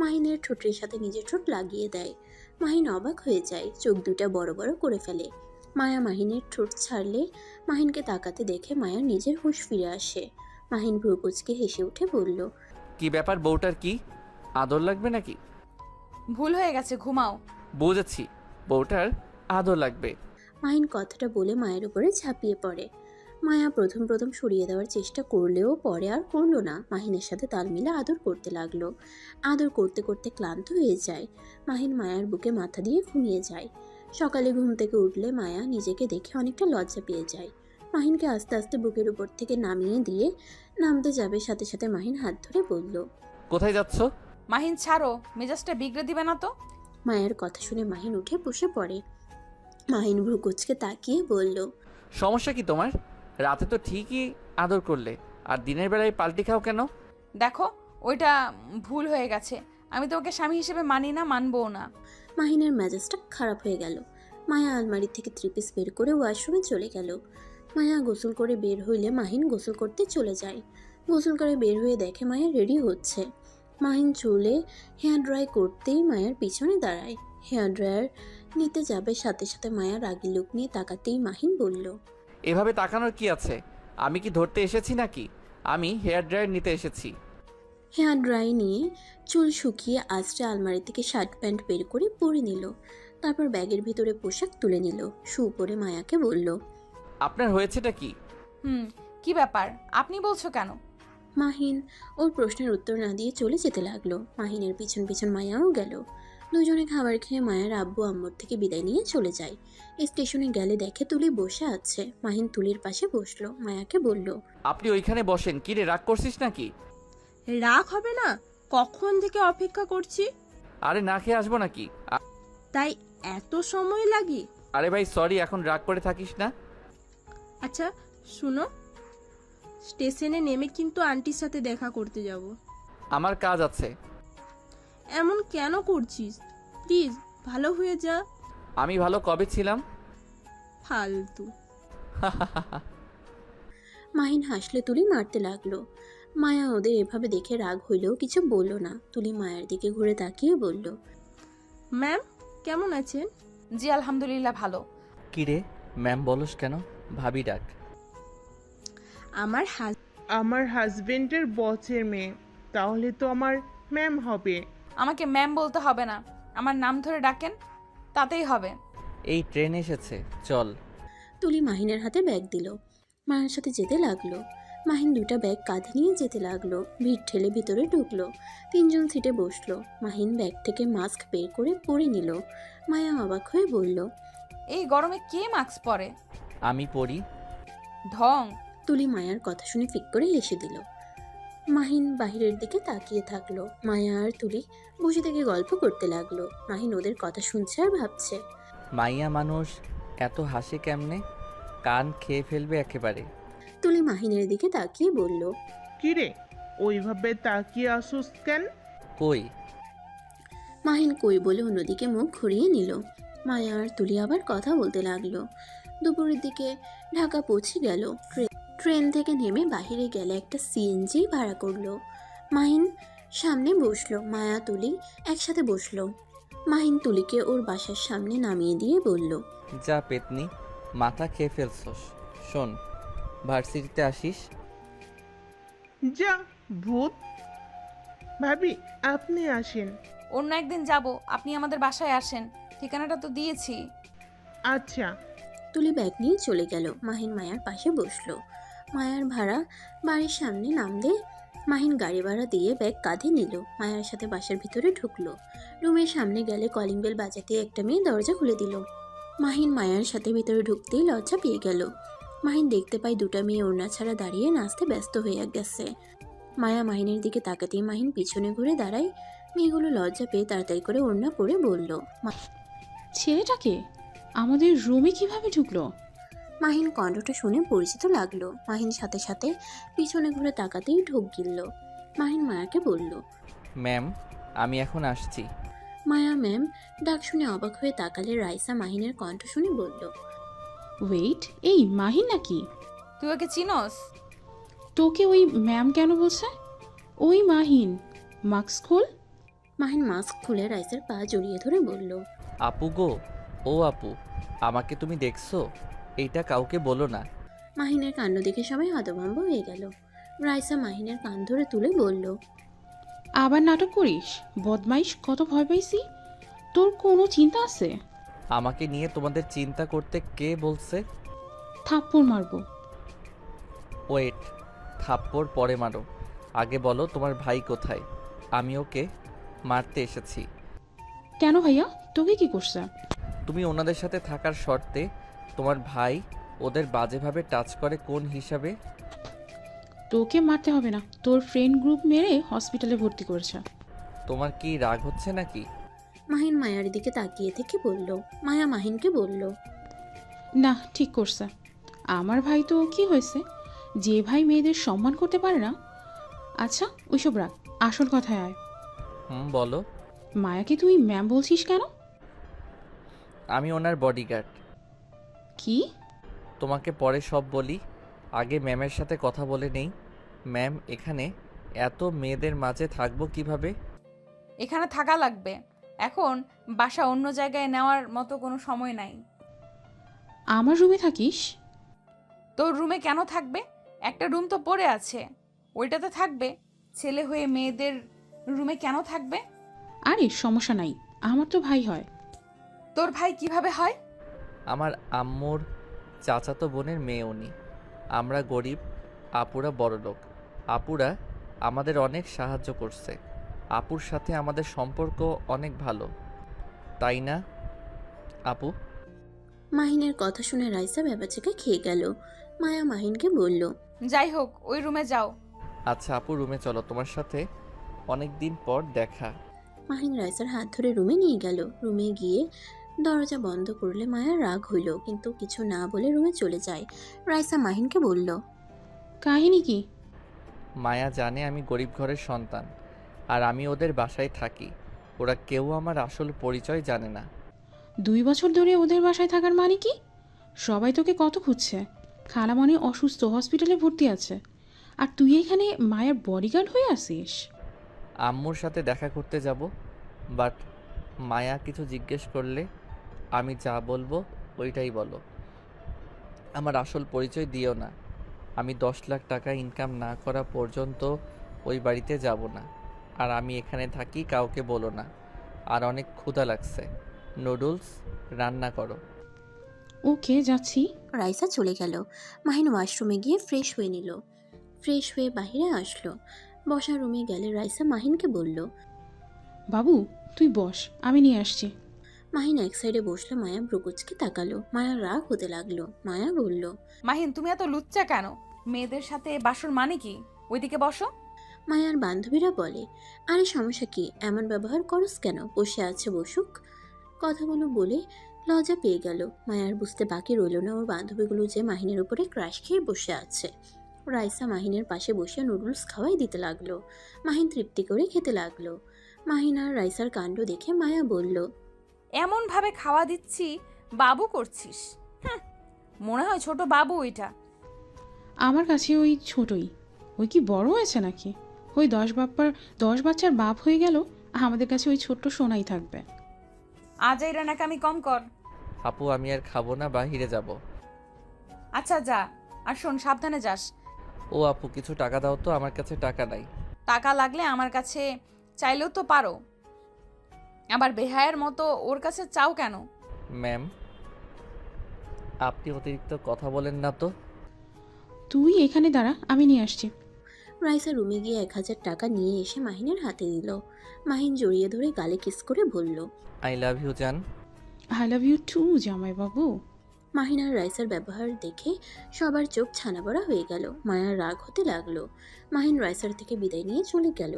মাহিনের ঠোঁটের সাথে নিজের ঠোঁট লাগিয়ে দেয়। মাহিন অবাক হয়ে যায়, চোখ দুটা বড় বড় করে ফেলে। মায়া মাহিনের ঠোঁট ছাড়লে মাহিনকে তাকাতে দেখে মায়ার নিজের হুঁশ ফিরে আসে। মাহিন ভ্রু কুঁচকে হেসে উঠে বলল, কি ব্যাপার, বউটার কি আদর লাগবে নাকি? ভুল হয়ে গেছে, ঘুমাও। বুঝেছি, বউটার আদর লাগবে। মাহিন কথাটা বলে মায়ের উপরে ঝাঁপিয়ে পড়ে। মায়া প্রথম প্রথম সরিয়ে দেওয়ার চেষ্টা করলেও পরে আর করলো না। মাহিনের সাথে তাল মিলে আদর করতে লাগলো। আদর করতে করতে ক্লান্ত হয়ে যায়। মাহিন মায়ার বুকে মাথা দিয়ে ঘুমিয়ে যায়। সকালে ঘুম থেকে উঠলে মায়া নিজেকে দেখে অনেকটা লজ্জা পেয়ে যায়। মাহিনকে আস্তে আস্তে বুকের উপর থেকে নামিয়ে দিয়ে নামতে যাবে, সাথে সাথে মাহিন হাত ধরে বলল, কোথায় যাচ্ছ? মাহিন ছাড়ো, মেজাজটা বিগড়ে দিবে না তো? মায়ের কথা শুনে মাহিন উঠে বসে পড়ে। মাহিন ভ্রু কুঁচকে তাকিয়ে বলল, সমস্যা কি তোমার? রাতে তো ঠিকই আদর করলে, আর দিনের বেলায় পাল্টি খাও কেন? দেখো, ওইটা ভুল হয়ে গেছে। আমি তোমাকে স্বামী হিসেবে মানি না, মানবও না। মাহিনের মেজাজটা খারাপ হয়ে গেল। মায়া আলমারি থেকে 3 পিস বের করে ওয়াশরুমে চলে গেল। মায়া গোসল করে বের হইলে মাহিন গোসল করতে চলে যায়। গোসল করে বের হয়ে দেখে মায়া রেডি হচ্ছে। মাহিন চুলে হেয়ার ড্রাই করতেই মায়ার পিছনে দাঁড়ায়। হেয়ার ড্রায়ার নিতে যাবে সাথে সাথে মায়া রাগী লোক নিয়ে তাকাতেই মাহিন বলল, এভাবে তাকানোর কি আছে? আমি কি ধরতে এসেছি নাকি? আমি হেয়ার ড্রায়ার নিতে এসেছি। হেয়ার ড্রাই নিয়ে চুল শুকিয়ে আস্তে আলমারি থেকে শার্ট প্যান্ট বের করে পরে নিল। তারপর ব্যাগের ভিতরে পোশাক তুলে নিল। শু পরে মায়াকে বলল, আপনার হয়েছেটা কি? কি ব্যাপার, আপনি বলছো কেন? মাহিন ওর প্রশ্নের উত্তর না দিয়ে চলে যেতে লাগলো। মাহিনের পিছন পিছন মায়াও গেল। দুজনে খাবার খেয়ে মায়ের আব্বু আম্মুর থেকে বিদায় নিয়ে চলে যায়। স্টেশনে গেলে দেখে তুলি বসে আছে। মাহিন তুলির পাশে বসলো, মায়াকে বলল, আপনি ওইখানে বসেন। কি রে, রাগ করছিস নাকি? রাগ হবে না? কখন থেকে অপেক্ষা করছি। আরে না খেয়ে আসবো নাকি? তাই এত সময় লাগে? আরে ভাই সরি, এখন রাগ করে থাকিস না। আচ্ছা শুনো, স্টেশনে নেমে কিন্তু আন্টির সাথে দেখা করতে যাব। আমার কাজ আছে। এমন কেন করছিস? প্লিজ ভালো হয়ে যা। আমি ভালো কবে ছিলাম? ফালতু। মাহিন হাসলে তুলি মারতে লাগলো। মায়া ওদের এভাবে দেখে রাগ হইলেও কিছু বলল না। তুলি মায়ের দিকে ঘুরে তাকিয়ে বলল, ম্যাম কেমন আছেন? জি আলহামদুলিল্লাহ ভালো। কি রে ম্যাম বলস কেন? ভাবি ডাক। আমার হাজবেন্ডের বসের মেয়ে, তাহলে তো আমার ম্যাম হবে। আমাকে ম্যাম বলতে হবে না, আমার নাম ধরে ডাকেন, তাতেই হবে। এই ট্রেন এসেছে, চল। তুলি মাহিনের হাতে ব্যাগ দিল। মায়ের সাথে যেতে লাগলো। মাহিন দুটা ব্যাগ কাঁধে নিয়ে যেতে লাগলো। ভিড় ঠেলে ভিতরে ঢুকলো। তিনজন সিটে বসলো। মাহিন ব্যাগ থেকে মাস্ক বের করে পরে নিল। মায়া অবাক হয়ে বলল, এই গরমে কে মাস্ক পরে? আমি পড়ি। ঢং। তুলি মায়ার কথা শুনে ফিক করে হেসে দিল। মাহিন বাহিরের দিকে তাকিয়ে থাকলো। মায়া আর তুলি বসে থেকে গল্প করতে লাগলো। মাহিন ওদের কথা শুনছে আর ভাবছে। মাইয়া মানুষ এত হাসে কেমনে? কান খেয়ে ফেলবে একেবারে। তুলি মাহিনের দিকে তাকিয়ে বলল, কি রে, ওইভাবে তাকিয়ে আসুস কেন? কই? মাহিন কই বলে অন্যদিকে মুখ ঘুরিয়ে নিল। মায়া আর তুলি আবার কথা বলতে লাগলো। দুপুরের দিকে ঢাকা পৌঁছে গেল। ট্রেন থেকে নেমে বাইরে গেলে একটা সিএনজি ভাড়া করলো। মাহিন সামনে বসলো। মায়া তুলি একসাথে বসলো। মাহিন তুলিকে ওর বাসার সামনে নামিয়ে দিয়ে বলল, যা পেতনি, মাথা খেয়ে ফেলছস। শোন, ভার্সিটিতে আসিস। যা ভূত। ভাবি আপনি আসেন। অন্য একদিন যাব, আপনি আমাদের বাসায় আসেন, ঠিকানাটা তো দিয়েছি। আচ্ছা। তুলি ব্যাগ নিয়ে চলে গেল। মাহিন মায়ার পাশে বসলো। মায়ার ভাড়া বাড়ির সামনে নামলে মাহিন গাড়ি ভাড়া দিয়ে ব্যাগ কাঁধে নিল। মায়ার সাথে বাসার ভিতরে ঢুকলো। রুমের সামনে গেলে কলিং বেল বাজাতে একটা মেয়ে দরজা খুলে দিল। মাহিন মায়ার সাথে ভিতরে ঢুকতেই লজ্জা পেয়ে গেল। মাহিন দেখতে পায় দুটা মেয়ে ওড়না ছাড়া দাঁড়িয়ে নাচতে ব্যস্ত হয়ে গেছে। মায়া মাহিনের দিকে তাকাতেই মাহিন পিছনে ঘুরে দাঁড়ায়। মেয়েগুলো লজ্জা পেয়ে তাড়াতাড়ি করে ওড়না পরে বলল, ছেলেটাকে আমাদের রুমে কিভাবে ঢুকলো? মাহিন কণ্ঠটা শুনে পরিচিত লাগলো। মাহিন সাথে সাথে পিছনে ঘুরে তাকাতেই ঢোক গিলল। মাহিন মায়াকে বলল, ম্যাম আমি এখন আসছি। মায়া ম্যাম ডাক শুনে অবাক হয়ে তাকালে রাইসা মাহিনের কণ্ঠ শুনে বলল, ওয়েট, এই মাহিন নাকি? তুই ওকে চিনস? তোকে ওই ম্যাম কেন বলছে? ওই মাহিন, মাস্ক খোল। মাহিন মাস্ক খুলে রাইসার পা জড়িয়ে ধরে বলল, আপু গো, ও আপু, আমাকে তুমি দেখছো? এইটা কাউকে বলো না। মাহিনের কাণ্ড দেখে সবাই হতভম্ব হয়ে গেল। রাইসা মাহিনের কান ধরে তুলে বলল, আবার নাটক করিস? বদমাইশ, কত ভয় পাইছি। তোর কোনো চিন্তা আছে? আমাকে নিয়ে তোমাদের চিন্তা করতে কে বলছে? থাপ্পড় মারবো। ওয়েট, থাপ্পড় পরে মারো। আগে বলো তোমার ভাই কোথায়? আমি ওকে মারতে এসেছি। কেন ভাইয়া, তোকে কি করছে? তুমি ওনাদের সাথে থাকার শর্তে তোমার ভাই ওদের বাজেভাবে টাচ করে কোন হিসাবে? তোকে মারতে হবে না, তোর ফ্রেন্ড গ্রুপ মেরে হসপিটালে ভর্তি করেছে। তোমার কি রাগ হচ্ছে নাকি? মাহিন মায়ার দিকে তাকিয়ে থেকে বলল। মায়া মাহিনকে বলল, না, ঠিক করছে। আমার ভাই তো কি হয়েছে, যে ভাই মেয়েদের সম্মান করতে পারে না। আচ্ছা ওইসব রাখ, আসল কথায় আয়। বলো। মায়াকে তুই ম্যাম বলছিস কেন? আমি ওনার বডিগার্ড। কি? তোমাকে পরে সব বলি, আগে ম্যামের সাথে কথা বলে নেই। ম্যাম, এখানে এত মেয়েদের মাঝে থাকবো কিভাবে? এখানে থাকা লাগবে, এখন বাসা অন্য জায়গায় নেওয়ার মতো কোনো সময় নাই। আমার রুমে থাকিস? তোর রুমে কেন থাকবে? একটা রুম তো পড়ে আছে, ওইটাতে থাকবে। ছেলে হয়ে মেয়েদের রুমে কেন থাকবে? আরে সমস্যা নাই, আমার তো ভাই হয়। তোর ভাই কিভাবে হয়? আমার আম্মুর চাচাতো বোনের মেয়ে উনি। আমরা গরিব, আপুরা বড়লোক। আপুরা আমাদের অনেক সাহায্য করছে। আপুর সাথে আমাদের সম্পর্ক অনেক ভালো, তাই না আপু? মাহিনের কথা শুনে রাইসা ব্যাপারটাকে খেয়ে গেল। মায়া মাহিনকে বলল, যাই হোক, ওই রুমে যাও। আচ্ছা আপু, রুমে চলো, তোমার সাথে অনেক দিন পর দেখা। মাহিন রাইসার হাত ধরে রুমে নিয়ে গেল। রুমে গিয়ে দরজা বন্ধ করলে মায়ার রাগ হইল, কিন্তু কিছু না বলে রুমে চলে যায়। রাইসা মাহিনকে বলল, কাহিনী কি? মায়া জানে আমি গরিব ঘরের সন্তান, আর আমি ওদের বাসায় থাকি। ওরা কেউ আমার আসল পরিচয় জানে না। 2 বছর ধরে ওদের বাসায় থাকার মানে কি? সবাই তোকে কত খুঁজছে। খালামণি অসুস্থ, হসপিটালে ভর্তি আছে, আর তুই এখানে মায়ের বডিগার্ড হয়ে আসিস? আম্মুর সাথে দেখা করতে যাব, বাট মায়া কিছু জিজ্ঞেস করলে আমি যা বলবো ওইটাই বলো। আমার আসল পরিচয় দিও না। আমি 10 লাখ টাকা ইনকাম না করা পর্যন্ত ওই বাড়িতে যাব না। আর আমি এখানে থাকি, কাউকে বলো না। আর অনেক ক্ষুধা লাগছে, নুডলস রান্না করো। ওকে, যাচ্ছি। রাইসা চলে গেল। মাহিন ওয়াশরুমে গিয়ে ফ্রেশ হয়ে নিল। ফ্রেশ হয়ে বাইরে আসলো। বসার রুমে গেলে রাইসা মাহিনকে বলল, বাবু তুই বস, আমি নিয়ে আসছি। মাহিন এক সাইডে বসলে মায়া ব্রুকুচকে তাকালো। মায়া রাগ হতে লাগলো। মায়া বলল, মাহিন, তুমি এত লুচ্চা কেন? মেয়েদের সাথে বাসর মানে কি? ওইদিকে বসো। মায়ার বান্ধবীরা বলে, আরে সমস্যা কি, এমন ব্যবহার করস কেন, বসে আছে বসুক। কথাগুলো বলে লজ্জা পেয়ে গেল। মায়ার বুঝতে বাকি রইল না ওর বান্ধবীগুলো যে মাহিনের উপরে ক্রাশ খেয়ে বসে আছে। রাইসা মাহিনের পাশে বসে নুডলস খাওয়াই দিতে লাগলো। মাহিন তৃপ্তি করে খেতে লাগলো। মাহিন আর রাইসার কাণ্ড দেখে মায়া বলল, এমন ভাবে খাওয়া দিচ্ছি, বাবু করছিস? মনে হয় ছোট বাবু ওইটা। আমার কাছে ওই ছোটই। ওই কি বড় হয়েছে নাকি? ওই 10 বাচ্চার বাপ হয়ে গেল, আমাদের কাছে ওই ছোট্ট সোনাই থাকবে। আজ এই রান্নাকামি কম কর। আপু আমি আর খাবো না, বাহিরে যাব। আচ্ছা যা, আর শোন, সাবধানে যাস। ও আপু কিছু টাকা দাও তো, আমার কাছে টাকা নাই। টাকা লাগলে আমার কাছে চাইলেও তো পারো। আবার বেহায়ের মতো ওর কাছে চাও কেন? ম্যাম, আপনি অতিরিক্ত কথা বলেন না তো। তুই এখানে দাঁড়া, আমি নিয়ে আসছি। রাইসা রুমে গিয়ে 1000 টাকা নিয়ে এসে মাহিনের হাতে দিল। মাহিন জড়িয়ে ধরে গালে কিস করে বলল, আই লাভ ইউ জান। আই লাভ ইউ টু জামাই বাবু। মাহিন আর রাইসার ব্যবহার দেখে সবার চোখ ছানাবড়া হয়ে গেল। মায়ার রাগ হতে লাগলো। মাহিন রাইসার থেকে বিদায় নিয়ে চলে গেল।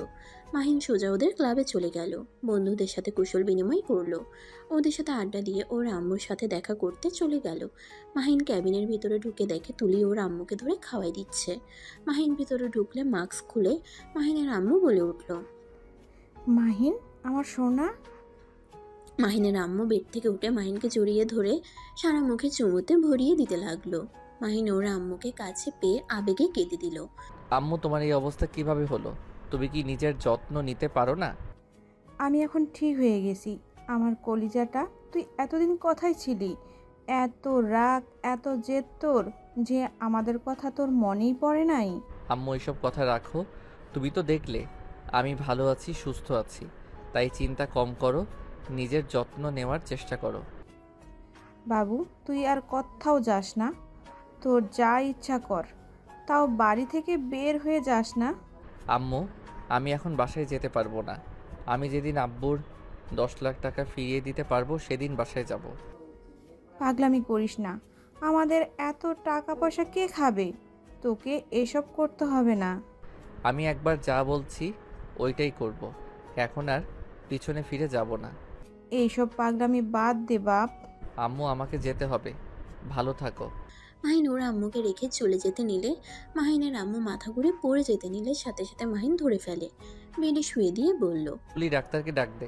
মাহিন সোজা ওদের ক্লাবে চলে গেল। বন্ধুদের সাথে কুশল বিনিময় করলো। ওদের সাথে আড্ডা দিয়ে ওর আম্মুর সাথে দেখা করতে চলে গেল। মাহিন ক্যাবিনের ভিতরে ঢুকে দেখে তুলি ওর আম্মুকে ধরে খাওয়াই দিচ্ছে। মাহিন ভিতরে ঢুকলে মাস্ক খুলে মাহিনের আম্মু বলে উঠল, মাহিন আমার সোনা। মাহিনের আম্মু বেড থেকে উঠে মাহিনকে জড়িয়ে ধরে সারা মুখে চুমুতে ভরিয়ে দিতে লাগলো। মাহিন ওর আম্মুকে কাছে পেয়ে আবেগে কেঁদে দিল। আম্মু তোমার এই অবস্থা কিভাবে হলো? তুমি কি নিজের যত্ন নিতে পারো না? আমি এখন ঠিক হয়ে গেছি। আমার কলিজাটা, তুই এতদিন কোথায় ছিলি? এত রাগ, এত জেদ তোর, যে আমাদের কথা তোর মনেই পড়ে নাই। আম্মু এসব কথা রাখো। তুমি তো দেখলে আমি ভালো আছি, সুস্থ আছি, তাই চিন্তা কম করো, নিজের যত্ন নেওয়ার চেষ্টা করো। বাবু তুই আর কোথাও যাস না, তোর যা ইচ্ছা কর, তাও বাড়ি থেকে বের হয়ে যাস না। আম্মু আমি এখন বাসায় যেতে পারবো না। আমি যেদিন আব্বুর 10 লাখ টাকা ফিরিয়ে দিতে পারবো সেদিন বাসায় যাব। পাগলামি করিস না, আমাদের এত টাকা পয়সা কে খাবে? তোকে এসব করতে হবে না। আমি একবার যা বলছি ওইটাই করব। এখন আর পিছনে ফিরে যাব না। এইসব পাগলামি বাদ দে বাপ। আম্মু আমাকে যেতে হবে, ভালো থাকো। মাহিন ওর আম্মুকে রেখে চলে যেতে নিলে মাহিনের আম্মু মাথা ঘুরে পড়ে যেতে নিলে সাথে সাথে মাহিন ধরে ফেলে। বেডে শুয়ে দিয়ে বলল, তুলি ডাক্তারকে ডাক দে।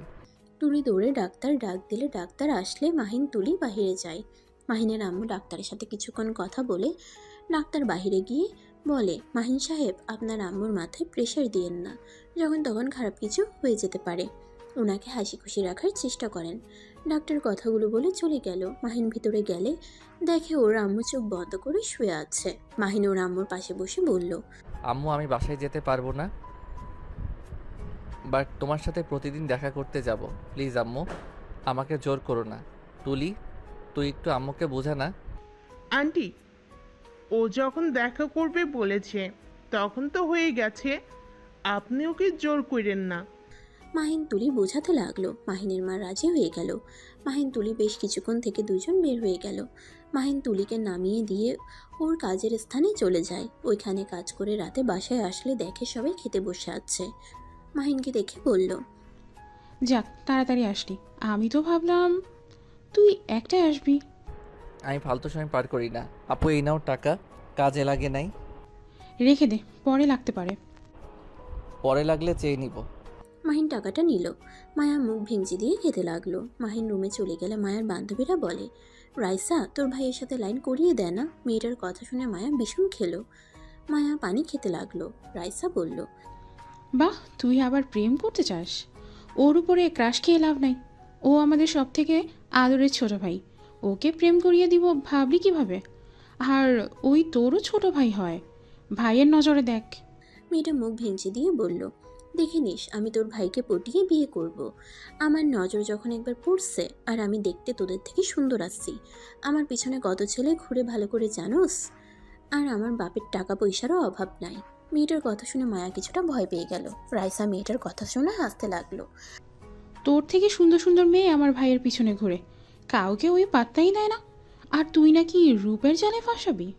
তুলি দৌড়ে ডাক্তার ডাক দিলে ডাক্তার আসলে মাহিন তুলি বাহিরে যায়। মাহিনের আম্মু ডাক্তারের সাথে কিছুক্ষণ কথা বলে ডাক্তার বাহিরে গিয়ে বলে, মাহিন সাহেব আপনার আম্মুর মাথায় প্রেশার দিয়েন না, যখন তখন খারাপ কিছু হয়ে যেতে পারে। ওনাকে হাসি খুশি রাখার চেষ্টা করেন। ডাক্তার কথাগুলো বলে চলে গেল। মাহিন ভিতরে গেলে দেখে ওর আম্মু চোখ বন্ধ করে শুয়ে আছে। মাহিন ওর আম্মুর পাশে বসে বলল, আম্মু আমি বাসায় যেতে পারবো না, বাট তোমার সাথে প্রতিদিন দেখা করতে যাব। প্লিজ আম্মু, আমাকে জোর করো না। তুলি, তুই একটু আম্মুকে বোঝা না। আন্টি, ও যখন দেখা করবে বলেছে তখন তো হয়ে গেছে, আপনি ওকে জোর করেন না। মাহিন তুলি বোঝাতে লাগলো। মাহিনের মা রাজি হয়ে গেল। মাহিন তুলি বেশ কিছুক্ষণ থেকে দুজন বের হয়ে গেল। মাহিন তুলিকে নামিয়ে দিয়ে ওর কাজের স্থানে চলে যায়। ওইখানে কাজ করে রাতে বাসায় আসলে দেখে সবাই খেতে বসে আছে। মাহিনকে দেখে বলল, যাক তাড়াতাড়ি আসলি, আমি তো ভাবলাম তুই একটাই আসবি। আমি ফালতু সময় পার করি না। আপু এই নাও টাকা, কাজে লাগে নাই, রেখে দে, পরে লাগতে পারে। পরে লাগলে চেয়ে নিব। মাহিন টাকাটা নিল। মায়া মুখ ভেঙচি দিয়ে খেতে লাগলো। মাহিন রুমে চলে গেলে মায়ার বান্ধবীরা বলে, রাইসা তোর ভাইয়ের সাথে লাইন করিয়ে দেয় না। মেয়েটার কথা শুনে মায়া ভীষণ খেলো। মায়া পানি খেতে লাগলো। রাইসা বলল, বাহ, তুই আবার প্রেম করতে চাস? ওর উপরে ক্রাশ খেয়ে লাভ নাই। ও আমাদের সব থেকে আদরের ছোট ভাই, ওকে প্রেম করিয়ে দিব ভাবলি কিভাবে? আর ওই তোরও ছোট ভাই হয়, ভাইয়ের নজরে দেখ। মেয়েটা মুখ ভেঙচি দিয়ে বলল, দেখে নিস আমি তোর ভাইকে পটিয়ে বিয়ে করব। আমার নজর যখন একবার পড়ছে, আর আমি দেখতে তোদের থেকে সুন্দর আসছি, আমার পিছনে কত ছেলে ঘুরে ভালো করে জানোস। আর আমার বাপের টাকা পয়সারও অভাব নাই। মেয়েটার কথা শুনে মায়া কিছুটা ভয় পেয়ে গেল। রাইসা মেয়েটার কথা শুনে হাসতে লাগলো। তোর থেকে সুন্দর সুন্দর মেয়ে আমার ভাইয়ের পিছনে ঘুরে, কাউকে ওই পাত্তাই দেয় না, আর তুই নাকি রূপের জালে ফাঁসাবি?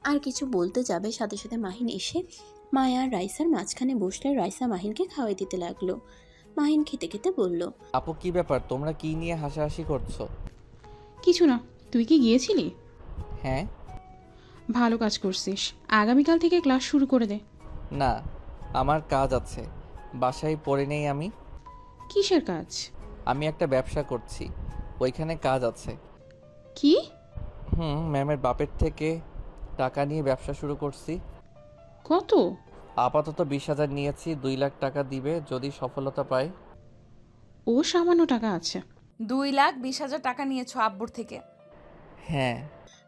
আর কিছু বলতে যাবে, সাথে সাথে মাহিন এসে মায়া আর রাইসার মাঝখানে বসলে রাইসা মাহিনকে খাওয়াই দিতে লাগলো। মাহিন খেতে খেতে বলল, আপু কি ব্যাপার, তোমরা কি নিয়ে হাসাহাসি করছো? কিছু না, তুই কি গিয়েছিলি? হ্যাঁ। ভালো কাজ করছিস, আগামীকাল থেকে ক্লাস শুরু করে দে। না, আমার কাজ আছে, বাসায় পড়ে নেই আমি। কিসের কাজ? আমি একটা ব্যবসা করছি, ওইখানে কাজ আছে। কি? ম্যামের বাপের থেকে টাকা নিয়ে ব্যবসা শুরু করছি। কত? আপাতত 20,000 নিয়েছি, 2 লাখ টাকা দিবে যদি সফলতা পাই। ও সামান্য টাকা আছে। 2,20,000 টাকা নিয়েছো আব্বুর থেকে? হ্যাঁ।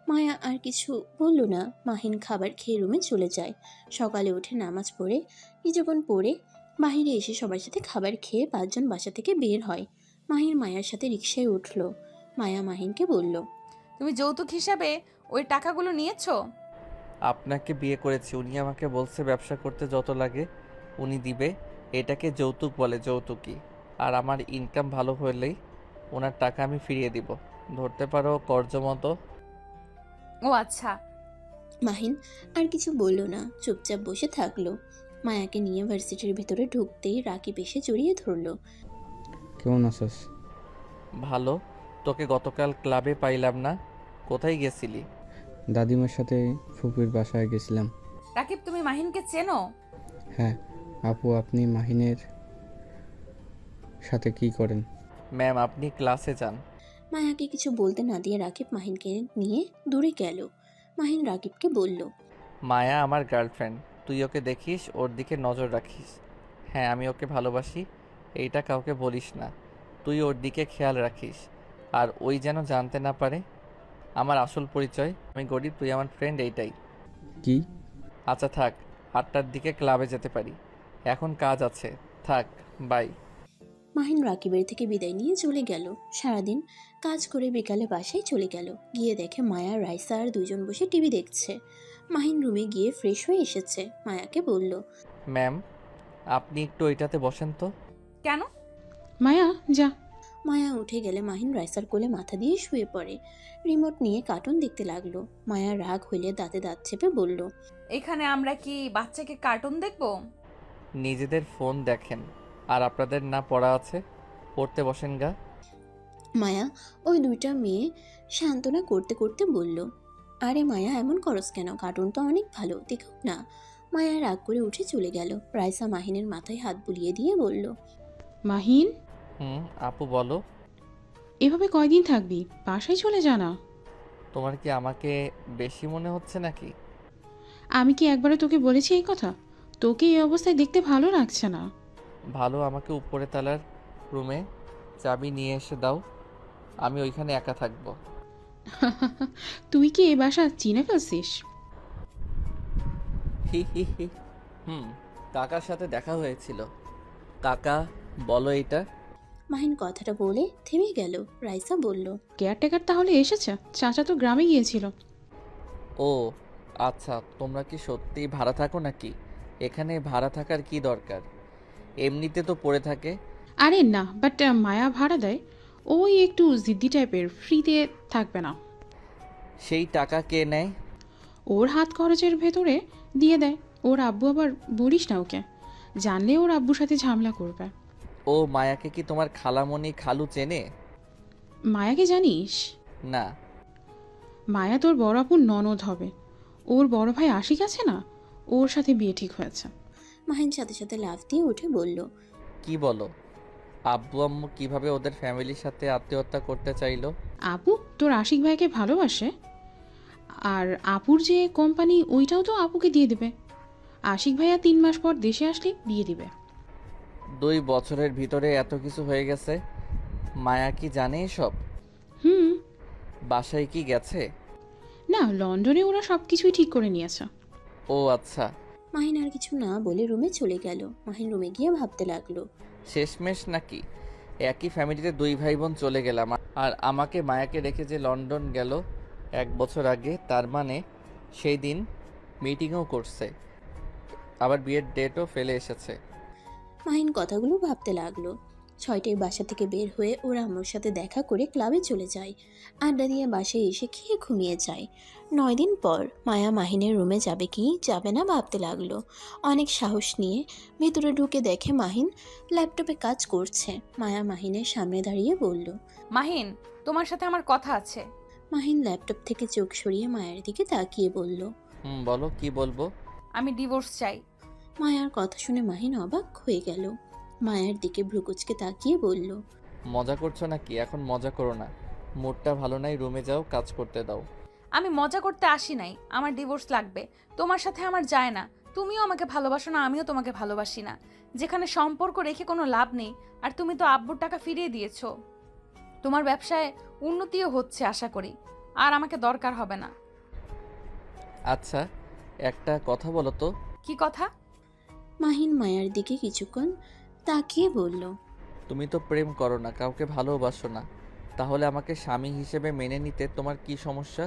মায়া আর কিছু বলল না। মাহিন খাবার খেয়ে রুমে চলে যায়। সকালে উঠে নামাজ পড়ে কিছুক্ষণ পরে বাহিরে এসে সবার সাথে খাবার খেয়ে 5 জন বাসা থেকে বের হয়। মাহিন মায়ার সাথে রিকশায় উঠল। মায়া মাহিনকে বলল, তুমি যৌতুক হিসাবে ওই টাকাগুলো নিয়েছো? আপনাকে বিয়ে করেছি, উনি আমাকে বলছে ব্যবসা করতে যত লাগে উনি দিবে, এটাকে যৌতুক বলে, যৌতুকই। আর আমার ইনকাম ভালো হলেই ওনার টাকা আমি ফিরিয়ে দিব, ধরতে পারো কর্জ মতো। ও আচ্ছা। মাহিন আর কিছু বলল না, চুপচাপ বসে থাকলো। মায়াকে নিয়ে ভার্সিটির ভিতরে ঢুকতেই রাকিব এসে জড়িয়ে ধরলো। কেমন আছিস? ভালো। তোকে গতকাল ক্লাবে পাইলাম না, কোথায় গেছিলি? দাদিমার সাথে ফুপির বাসায় গেছিলাম। রাকিব, তুমি মাহিনকে চেনো? হ্যাঁ। আপু আপনি মাহিনের সাথে কি করেন? ম্যাম আপনি ক্লাসে যান। মায়াকে কিছু বলতে না দিয়ে রাকিব মাহিনকে নিয়ে দূরে গেল। মাহিন রাকিবকে বলল, মায়া আমার গার্লফ্রেন্ড, তুই ওকে দেখিস, ওর দিকে নজর রাখিস। হ্যাঁ আমি ওকে ভালোবাসি, এইটা কাউকে বলিস না। তুই ওর দিকে খেয়াল রাখিস, আর ওই যেন জানতে না পারে আমার আসল পরিচয়। আমি গরিব, তুই আমার ফ্রেন্ড, এইটাই। কি? আচ্ছা থাক, 8টার দিকে ক্লাবে যেতে পারি, এখন কাজ আছে, থাক, বাই। মাহিন রাকিবের থেকে বিদায় নিয়ে চলে গেল। সারাদিন কাজ করে বিকালে বাসায় চলে গেল। গিয়ে দেখে মায়া রাইসা আর 2 জন বসে টিভি দেখছে। মাহিন রুমে গিয়ে ফ্রেশ হয়ে এসেছে। মায়াকে বলল, ম্যাম আপনি একটু ওইটাতে বসেন তো। কেন? মায়া যা। মায়া উঠে গেলে মাহিন রাইসার কোলে মাথা দিয়ে শুয়ে পড়ে। রিমোট নিয়ে কার্টুন দেখতে লাগলো। মায়া রাগ হইলে দাঁতে দাঁত চেপে বলল, এখানে আমরা কি বাচ্চাকে কার্টুন দেখবো? নিজেদের ফোন দেখেন, আর আপনাদের না পড়া আছে, পড়তে বসেন গা। মায়া ওই 2টা মেয়ে সান্ত্বনা করতে করতে বলল, আরে মায়া এমন করস কেন, কার্টুন তো অনেক ভালো, দেখো না। মায়া রাগ করে উঠে চলে গেল। রাইসা মাহিনের মাথায় হাত বুলিয়ে দিয়ে বলল, মাহিন, আপু বলো। এভাবে কয়দিন থাকবি? বাসায় চলে যা না। তোমার কি আমাকে বেশি মনে হচ্ছে নাকি? আমি কি একবারও তোকে বলেছি এই কথা? তোকে এই অবস্থায় দেখতে ভালো লাগছে না। ভালো, আমাকে উপরে তালার রুমে চাবি নিয়ে এসে দাও, আমি ওইখানে একা থাকবো। তুই কি এই বাসা চিনে ফেলছিস? হি হি হি। কাকার সাথে দেখা হয়েছিল। কাকা বলো এইটা। মাহিন কথাটা বলে থেমে গেল। রাইসা বলল, কেয়ারটেকার তাহলে এসেছে? চাচা তো গ্রামে গিয়েছিল। ও আচ্ছা, তোমরা কি সত্যিই ভাড়া থাকো নাকি? এখানে ভাড়া থাকার কি দরকার, এমনিতে তো পড়ে থাকে। আরে না, বাট মায়া ভাড়া দেয়। ওই একটু জিদ্দি টাইপের, ফ্রিতে থাকবে না। সেই টাকা কে নেয়? ওর হাত খরচের ভেতরে দিয়ে দেয়। ওর আব্বু আবার বলিস না ওকে, জানলে ওর আব্বুর সাথে ঝামেলা করবে। ও মায়াকে কি তোমার খালামণি খালু চেনে? মায়াকে জানিস? না। মায়া তোর বড় আপুর ননদ হবে। ওর বড় ভাই আশিক আছে না, ওর সাথে বিয়ে ঠিক হয়েছে। মাহিন সাথে সাথে লাফ দিয়ে উঠে বলল, কি বলো? আব্বু আম্মু কিভাবে ওদের ফ্যামিলির সাথে আত্মীয়তা করতে চাইলো? আপু তোর আশিক ভাইকে ভালোবাসে, আর আপুর যে কোম্পানি ওইটাও তো আপুকে দিয়ে দেবে। আশিক ভাইয়া 3 মাস পর দেশে আসলে বিয়ে দিবে। 2 বছরের ভিতরে এত কিছু হয়ে গেছে। মায়া কি জানে এসব? হুম। বাসায় কি গেছে? না, লন্ডনে ওরা সব কিছুই ঠিক করে নিয়েছে। ও আচ্ছা। মাহিন আর কিছু না বলে রুমে চলে গেল। মাহিন রুমে গিয়ে ভাবতে লাগলো, শেষমেশ নাকি একই ফ্যামিলিতে 2 ভাই বোন চলে গেলাম, আর আমাকে মায়াকে রেখে যে লন্ডন গেল 1 বছর আগে, তার মানে সেই দিন মিটিংও করছে, আবার বিয়ের ডেটও ফেলে এসেছে। মাহিন কথাগুলো ভাবতে লাগলো। 6টায় বাসা থেকে বের হয়ে ওর আম্মুর সাথে দেখা করে ক্লাবে চলে যায়। আড্ডা দিয়ে বাসায় এসে খেয়ে ঘুমিয়ে যায়। 9 দিন পর মায়া মাহিনের রুমে যাবে কি যাবে না ভাবতে লাগলো। অনেক সাহস নিয়ে ভেতরে ঢুকে দেখে মাহিন ল্যাপটপে কাজ করছে। মায়া মাহিনের সামনে দাঁড়িয়ে বলল, মাহিন, তোমার সাথে আমার কথা আছে। মাহিন ল্যাপটপ থেকে চোখ সরিয়ে মায়ের দিকে তাকিয়ে বলল, বলো, কি বলবো? আমি ডিভোর্স চাই। মায়ার কথা শুনে মাহিন অবাক হয়ে গেল। মায়ের দিকে ভ্রুকুচকে তাকিয়ে বলল, মজা করছো নাকি? এখন মজা করো না, মুডটা ভালো নাই, রুমে যাও, কাজ করতে দাও। আমি মজা করতে আসি নাই, আমার ডিভোর্স লাগবে। তোমার সাথে আমার যায় না। তুমিও আমাকে ভালোবাসো না, আমিও তোমাকে ভালোবাসি না। যেখানে সম্পর্ক রেখে কোনো লাভ নেই। আর তুমি তো আব্বুর টাকা ফিরিয়ে দিয়েছো। তোমার ব্যবসায় উন্নতিও হচ্ছে আশা করি। আর আমাকে দরকার হবে না। আচ্ছা, একটা কথা বলো তো। কি কথা? মাহিন মায়ার দিকে কিছুক্ষণ তাকিয়ে বলল, তুমি তো প্রেম করো না, কাউকে ভালোবাসো না, তাহলে আমাকে স্বামী হিসেবে মেনে নিতে তোমার কি সমস্যা?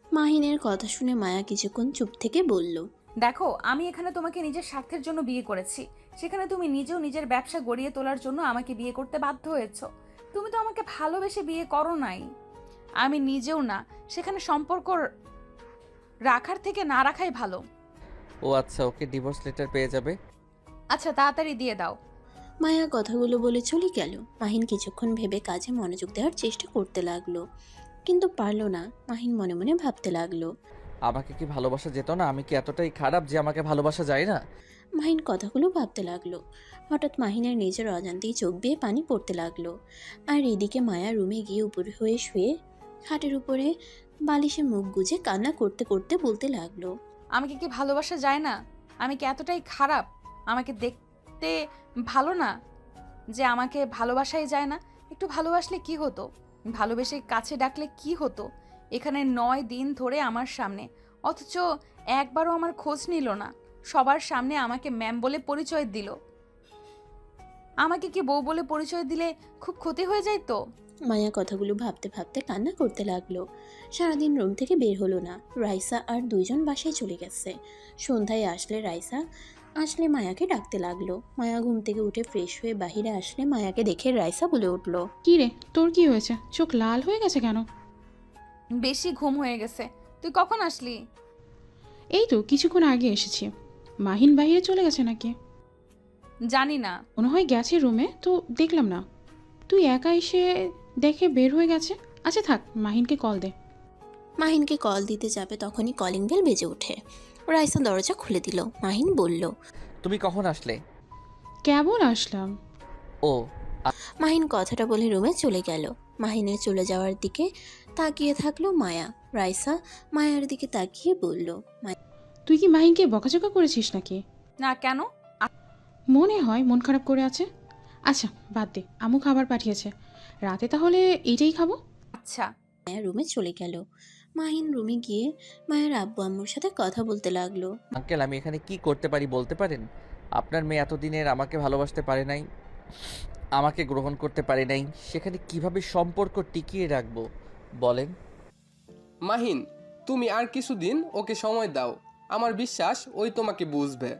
মাহিনের কথা শুনে মায়া কিছুক্ষণ চুপ থেকে বলল, দেখো, আমি এখানে তোমাকে নিজের স্বার্থের জন্য বিয়ে করেছি। সেখানে তুমি নিজেও নিজের ব্যবসা গড়িয়ে তোলার জন্য আমাকে বিয়ে করতে বাধ্য হয়েছো। তুমি তো আমাকে ভালোবেসে বিয়ে করো নাই। আমি নিজেও না। সেখানে সম্পর্ক রাখার থেকে না রাখাই ভালো। ও আচ্ছা, ওকে ডিভোর্স লেটার পেয়ে যাবে। আচ্ছা, তাড়াতাড়ি দিয়ে দাও। মায়া কথাগুলো বলে চলে গেল। মাহিন কিছুক্ষণ ভেবে কাজে মনোযোগ দেওয়ার চেষ্টা করতে লাগলো, কিন্তু পারলো না। মাহিন মনে মনে ভাবতে লাগলো, আমাকে কি ভালোবাসা যেত না? আমি কি এতটাই খারাপ যে আমাকে ভালোবাসা যায় না? মাহিন কথাগুলো ভাবতে লাগলো। হঠাৎ মাহিনের নিজের অজান্তেই চোখ দিয়ে পানি পড়তে লাগলো। আর এদিকে মায়া রুমে গিয়ে উপরে হয়ে শুয়ে খাটের উপরে বালিশে মুখ গুজে কান্না করতে করতে বলতে লাগলো, আমাকে কি ভালোবাসা যায় না? আমি কি এতটাই খারাপ? আমাকে দেখতে ভালো না যে আমাকে ভালোবাসাই যায় না? একটু ভালোবাসলে কি হতো? ভালোবেসে কাছে ডাকলে কি হতো? এখানে 9 দিন ধরে আমার সামনে, অথচ একবারও আমার খোঁজ নিল না। সবার সামনে আমাকে ম্যাম বলে পরিচয় দিল। আমাকে কি বউ বলে পরিচয় দিলে খুব ক্ষতি হয়ে যায় তো? মায়া কথাগুলো ভাবতে ভাবতে কান্না করতে লাগলো। সারাদিন রুম থেকে বের হলো না। রাইসা আর 2 জন বাসায় চলে গেছে। সন্ধ্যায় রাইসা আসলে মায়াকে ডাকতে লাগলো। মায়া ঘুম থেকে উঠে ফ্রেশ হয়ে বাহিরে আসলে মায়াকে দেখে রাইসা বলে উঠল, কি রে, তোর কি হয়েছে? চোখ লাল হয়ে গেছে কেন? বেশি ঘুম হয়ে গেছে। তুই কখন আসলি? এই তো কিছুক্ষণ আগে এসেছি। মাহিন বাইরে চলে গেছে নাকি? জানি না। মনে হয় গেছে রুমে, তো দেখলাম না। তুই একা এসে দেখে বের হয়ে গেছে। আচ্ছা থাক, মাহিনকে কল দে। মাহিনকে কল দিতে যাবে তখনই কলিং বেল বেজে ওঠে। রাইসা দরজা খুলে দিল। মাহিন বলল, তুমি কখন আসলে? কেবল আসলাম। ও। মাহিন কথাটা বলে রুমে চলে গেল। মাহিনের চলে যাওয়ার দিকে তাকিয়ে থাকলো মায়া। রাইসা মায়ার দিকে তাকিয়ে বলল, তুই কি মাহিনকে বকাঝকা করেছিস নাকি? না, কেন? মনে হয় মন খারাপ করে আছে। আচ্ছা বাদ দে, আম্মু খাবার পাঠিয়েছে, রাতে তাহলে এইটাই খাবো। আচ্ছা। মায়া রুমে চলে গেল। মাহিন রুমে গিয়ে মায়ের আব্বু আম্মুর সাথে কথা বলতে লাগলো। আঙ্কেল, আমি এখানে কি করতে পারি বলতে পারেন? আপনার মেয়ে এতদিনের আমাকে ভালোবাসতে পারে নাই, আমাকে গ্রহণ করতে পারে নাই, সেখানে কিভাবে সম্পর্ক টিকিয়ে রাখবো বলেন? মাহিন, তুমি আর কিছুদিন ওকে সময় দাও, আমার বিশ্বাস ওই তোমাকে বুঝবে।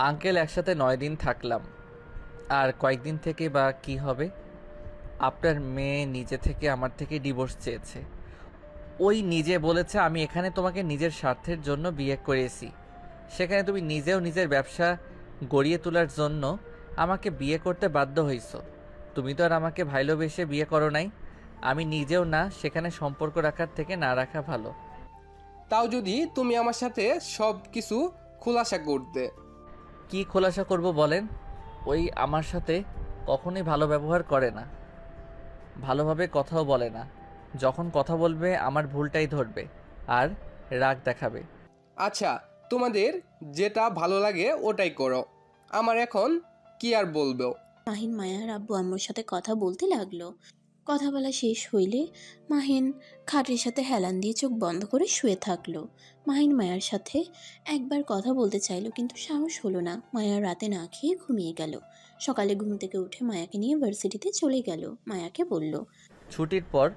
আঙ্কেল, একসাথে 9 দিন থাকলাম, আর কয়েকদিন থেকে বা কি হবে? আপনার মেয়ে নিজে থেকে আমার থেকে ডিভোর্স চেয়েছে। ওই নিজে বলেছে আমি এখানে তোমাকে নিজের স্বার্থের জন্য বিয়ে করেছি, সেখানে তুমি নিজেও নিজের ব্যবসা গড়িয়ে তোলার জন্য আমাকে বিয়ে করতে বাধ্য হইছো। তুমি তো আর আমাকে ভালোবেসে বিয়ে করো নাই, আমি নিজেও না, সেখানে সম্পর্ক রাখার থেকে না রাখা ভালো। তাও যদি তুমি আমার সাথে সব কিছু খোলাসা করতে। কি খোলাসা করব বলেন? ওই আমার সাথে কখনোই ভালো ব্যবহার করে না, ভালোভাবে কথাও বলে না, যখন কথা বলবে আমার ভুলটাই ধরবে আর রাগ দেখাবে। আচ্ছা, তোমাদের যেটা ভালো লাগে ওটাই করো, আমার এখন কি আর বলবো। মাহিন মায়ার আব্বু আম্মুর সাথে কথা বলতে লাগলো। কথা বলা শেষ হইলে মাহিন খাটের সাথে হেলান দিয়ে চোখ বন্ধ করে শুয়ে থাকলো। মাহিন মায়ার সাথে একবার কথা বলতে চাইলো, কিন্তু সাহস হলো না। মায়া রাতে না খেয়ে ঘুমিয়ে গেল। সকালে ঘুম থেকে উঠে মায়াকে নিয়ে ভার্সিটিতে চলে গেল। মায়াকে বলল, ছুটির পর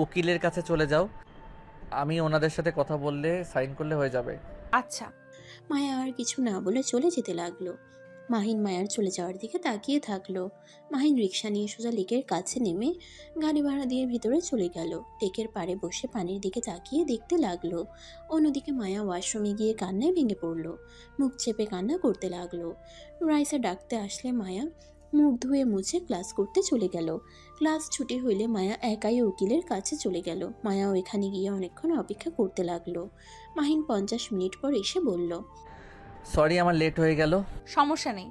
উকিলের কাছে চলে যাও, আমি ওনাদের সাথে কথা বললে সাইন করলে হয়ে যাবে। আচ্ছা। মায়া আর কিছু না বলে চলে যেতে লাগলো। মাহিন মায়ার চলে যাওয়ার দিকে তাকিয়ে থাকলো। মাহিন রিক্সা নিয়ে সোজা লেকের কাছে নেমে গাড়ি ভাড়া দিয়ে ভিতরে চলে গেল। লেকের পাড়ে বসে পানির দিকে তাকিয়ে দেখতে লাগলো। অন্যদিকে মায়া ওয়াশরুমে গিয়ে কান্নায় ভেঙে পড়লো। মুখ চেপে কান্না করতে লাগলো। রাইসা ডাকতে আসলে মায়া মুখ ধুয়ে মুছে ক্লাস করতে চলে গেল। ক্লাস ছুটি হইলে মায়া একাই উকিলের কাছে চলে গেল। মায়া ওইখানে গিয়ে অনেকক্ষণ অপেক্ষা করতে লাগলো। মাহিন 50 মিনিট পর এসে বলল, সরি, আমার লেট হয়ে গেল। সমস্যা নেই।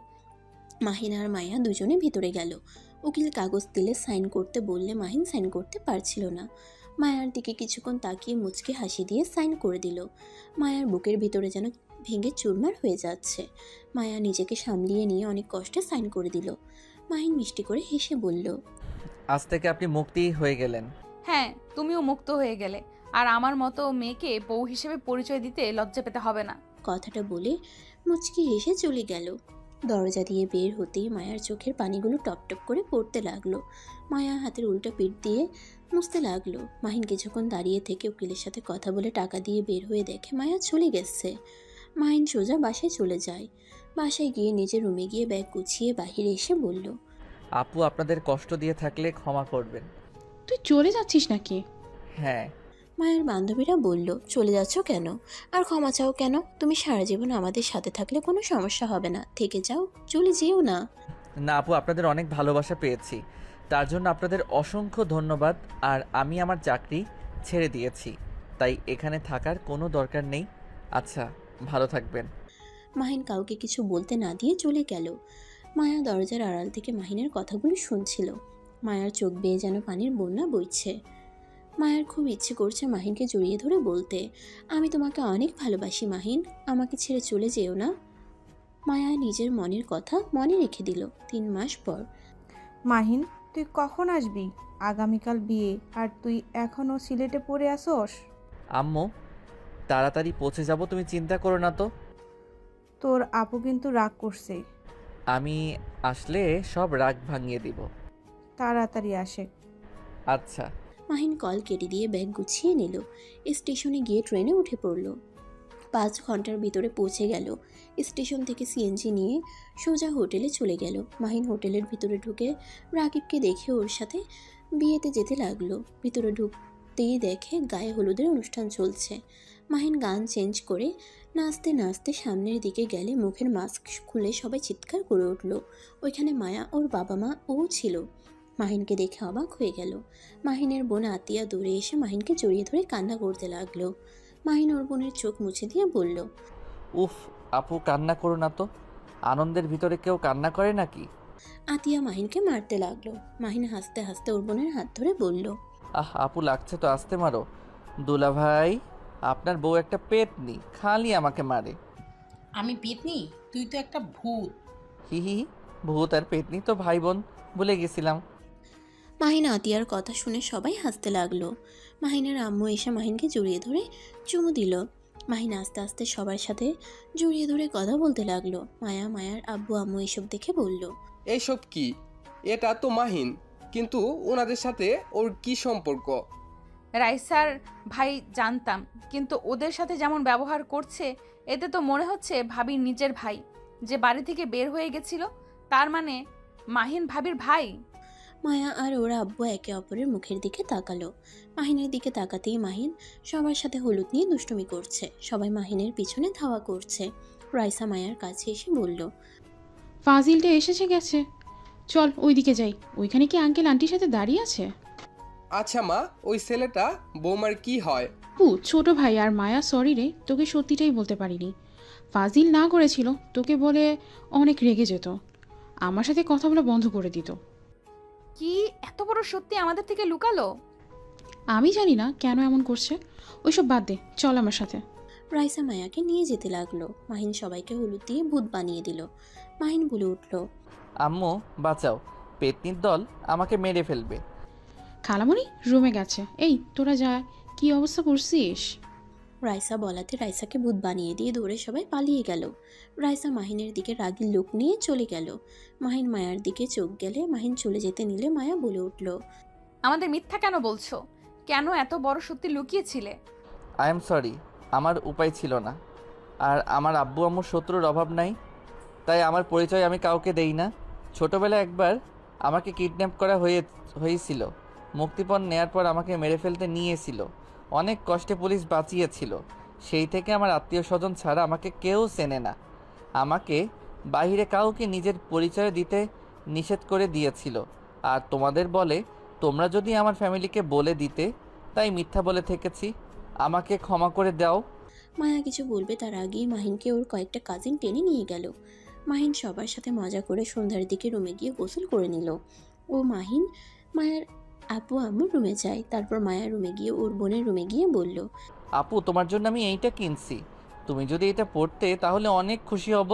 মাহিন আর মায়া দুজনে ভিতরে গেল। উকিল কাগজ দিলে সাইন করতে বললে মাহিন সাইন করতে পারছিল না। মায়ার দিকে কিছুক্ষণ তাকিয়ে মুচকে হাসি দিয়ে সাইন করে দিল। মায়ার বুকের ভিতরে যেন ভেঙে চুরমার হয়ে যাচ্ছে। মায়া নিজেকে সামলিয়ে নিয়ে অনেক কষ্টে সাইন করে দিল। মাহিন মিষ্টি করে হেসে বলল, আজ থেকে আপনি মুক্তি হয়ে গেলেন। হ্যাঁ, তুমিও মুক্ত হয়ে গেলে, আর আমার মতো মেয়েকে বউ হিসেবে পরিচয় দিতে লজ্জা পেতে হবে না। কথাটা বলে মুচকি হেসে চলে গেল। দরজা দিয়ে বের হতেই মায়ার চোখের পানিগুলো টপটপ করে পড়তে লাগলো। মায়া হাতের উল্টো পিঠ দিয়ে মুছতে লাগলো। মাহিন কিছুক্ষণ দাঁড়িয়ে থেকে উকিলের সাথে কথা বলে টাকা দিয়ে বের হয়ে দেখে মায়া চলে গেছে। মাহিন সোজা বাসায় চলে যায়। বাসায় গিয়ে নিজের রুমে গিয়ে ব্যাগ গুছিয়ে বাহিরে এসে বলল, আপু, আপনাদের কষ্ট দিয়ে থাকলে ক্ষমা করবেন। তুই চলে যাচ্ছিস নাকি? হ্যাঁ। মায়ের বান্ধবীরা বলল, চলে যাচ্ছ কেন আর ক্ষমা চাও কেন? তুমি সারা জীবন আমাদের সাথে থাকলে কোনো সমস্যা হবে না, থেকে যাও, চলে যেও না। না আপু, আপনাদের অনেক ভালোবাসা পেয়েছি, তার জন্য আপনাদের অসংখ্য ধন্যবাদ। আর আমি আমার চাকরি ছেড়ে দিয়েছি, তাই এখানে থাকার কোনো দরকার নেই। আচ্ছা, ভালো থাকবেন। মাহিন কাউকে কিছু বলতে না দিয়ে চলে গেল। মায়া দরজার আড়াল থেকে মাহিনের কথাগুলো শুনছিল। মায়ার চোখ বেয়ে যেন পানির বন্যা বইছে। মায়ার খুব ইচ্ছে করছে মাহিনকে জড়িয়ে ধরে বলতে, আমি তোমাকে অনেক ভালোবাসি মাহিন, আমাকে ছেড়ে চলে যেও না। মায়া নিজের মনের কথা মনে রেখে দিল। 3 মাস পর। মাহিন, তুই কখন আসবি? আগামীকাল বিয়ে, আর তুই এখনও সিলেটে পড়ে আসোস? আম্মু, তাড়াতাড়ি পৌঁছে যাব, তুমি চিন্তা করো না তো। তোর আপু কিন্তু রাগ করছে। আমি আসলে সব রাগ ভাঙিয়ে দিব। তাড়াতাড়ি আসে। আচ্ছা। মাহিন কল কেটে দিয়ে ব্যাগ গুছিয়ে নিল। স্টেশনে গিয়ে ট্রেনে উঠে পড়ল। 5 ঘন্টার ভিতরে পৌঁছে গেল। স্টেশন থেকে সিএনজি নিয়ে সোজা হোটেলে চলে গেল। মাহিন হোটেলের ভিতরে ঢুকে রাকিবকে দেখে ওর সাথে বিয়েতে যেতে লাগলো। ভিতরে ঢুকতেই দেখে গায়ে হলুদের অনুষ্ঠান চলছে। মাহিন গান চেঞ্জ করে নাচতে নাচতে সামনের দিকে গেলে মুখের মাস্ক খুলে সবাই চিৎকার করে উঠল। ওইখানে মায়া, ওর বাবা মা ও ছিল। মাহিনকে দেখে অবাক হয়ে গেল। মাহিনের বোন আতিয়া দৌড়ে এসে মাহিনকে জড়িয়ে ধরে কান্না করতে লাগলো। মাহিন ওর বোনের চোখ মুছে দিয়ে বলল, উফ আপু, কান্না করো না তো, আনন্দের ভিতরে কেউ কান্না করে নাকি? আতিয়া মাহিনকে মারতে লাগলো। মাহিন হাসতে হাসতে ওর বোনের হাত ধরে বলল, আপু, লাগছে তো, আসতে মারো। দুলা ভাই, আপনার বউ একটা পেতনি, খালি আমাকে মারে। আমি পেতনি? তুই তো একটা ভূত। হি হি, ভূত আর পেতনি তো ভাই বোন, ভুলে গেছিলাম। মাহিন আতিয়ার কথা শুনে সবাই হাসতে লাগলো। মাহিনের আম্মু এসে মাহিনকে জড়িয়ে ধরে চুমু দিল। মাহিন আস্তে আস্তে সবার সাথে জড়িয়ে ধরে কথা বলতে লাগলো। মায়ার আব্বু আম্মু এসব দেখে বলল, এইসব কি? এটা তো মাহিন, কিন্তু ওনাদের সাথে ওর কি সম্পর্ক? রাইসার ভাই জানতাম, কিন্তু ওদের সাথে যেমন ব্যবহার করছে এতে তো মনে হচ্ছে ভাবির নিজের ভাই, যে বাড়ি থেকে বের হয়ে গেছিল, তার মানে মাহিন ভাবির ভাই। মায়া আর ওর আব্বু একে অপরের মুখের দিকে তাকালো। মাহিনের দিকে তাকাতেই মাহিন সবার সাথে হলুদ নিয়ে দুষ্টুমি করছে। সবাই মাহিনের পিছনে ধাওয়া করছে। রাইসা মায়ার কাছে এসে বলল, ফাজিলটা এসেছে গেছে, চল ওইদিকে যাই। ওইখানে কি আঙ্কেল আন্টির সাথে দাঁড়িয়ে আছে? আচ্ছা মা, ওই ছেলেটা বৌমার কি হয়? ছোট ভাই। আর মায়া, সরি রে, তোকে সত্যিটাই বলতে পারিনি। ফাজিল না করেছিল, তোকে বলে অনেক রেগে যেত, আমার সাথে কথা বলা বন্ধ করে দিত। কি এত বড় সত্যি আমাদের থেকে লুকালো? আমি জানি না কেন এমন করছে, ওইসব বাদ দে, চল আমার সাথে। রাইসা মায়াকে নিয়ে যেতে লাগলো। মাহিন সবাইকে হলুদ দিয়ে ভূত বানিয়ে দিল। মাহিন বলে উঠল, আম্মু বাঁচাও, পেতনির দল আমাকে মেরে ফেলবে। খালামণি রুমে গেছে। এই তোরা যা, কি অবস্থা করছিস? রাইসা বলাতে রাইসাকে ভূত বানিয়ে দিয়ে দৌড়ে সবাই পালিয়ে গেল। রাইসা মাহিনের দিকে রাগী লোক নিয়ে চলে গেল। মাহিন মায়ার দিকে চোখ গেলে মাহিন চলে যেতে নিলে মায়া বলে উঠল, আমাদের মিথ্যা কেন বলছো? কেন এত বড় সত্যি লুকিয়েছিলে? আই এম সরি, আমার উপায় ছিল না। আর আমার আব্বু আম্মুর শত্রুর অভাব নাই, তাই আমার পরিচয় আমি কাউকে দেই না। ছোটবেলায় একবার আমাকে কিডন্যাপ করা হয়েছিল। মুক্তিপণ নেয়ার পর আমাকে মেরে ফেলতে নিয়েছিল। অনেক কষ্টে পুলিশ বাঁচিয়েছিল। সেই থেকে আমার আত্মীয় স্বজন ছাড়া আমাকে কেউ চেনে না। আমাকে বাইরে কাউকে নিজের পরিচয় দিতে নিষেধ করে দিয়েছিল। আর তোমাদের বলে তোমরা যদি আমার ফ্যামিলিকে বলে দিতে, তাই মিথ্যা বলে থেকেছি। আমাকে ক্ষমা করে দাও। মায়া কিছু বলবে তার আগেই মাহিনকে ওর কয়েকটা কাজিন টেনে নিয়ে গেল। মাহিন সবার সাথে মজা করে সন্ধ্যার দিকে রুমে গিয়ে গোসল করে নিল। ও মাহিন মায়ের আব্বু আম্মুর রুমে যায়। তারপর মায়া রুমে গিয়ে ওর বোনের রুমে গিয়ে বলল, আপু, তোমার জন্য আমি এইটা কিনছি, তুমি যদি এটা পড়তে তাহলে অনেক খুশি হব।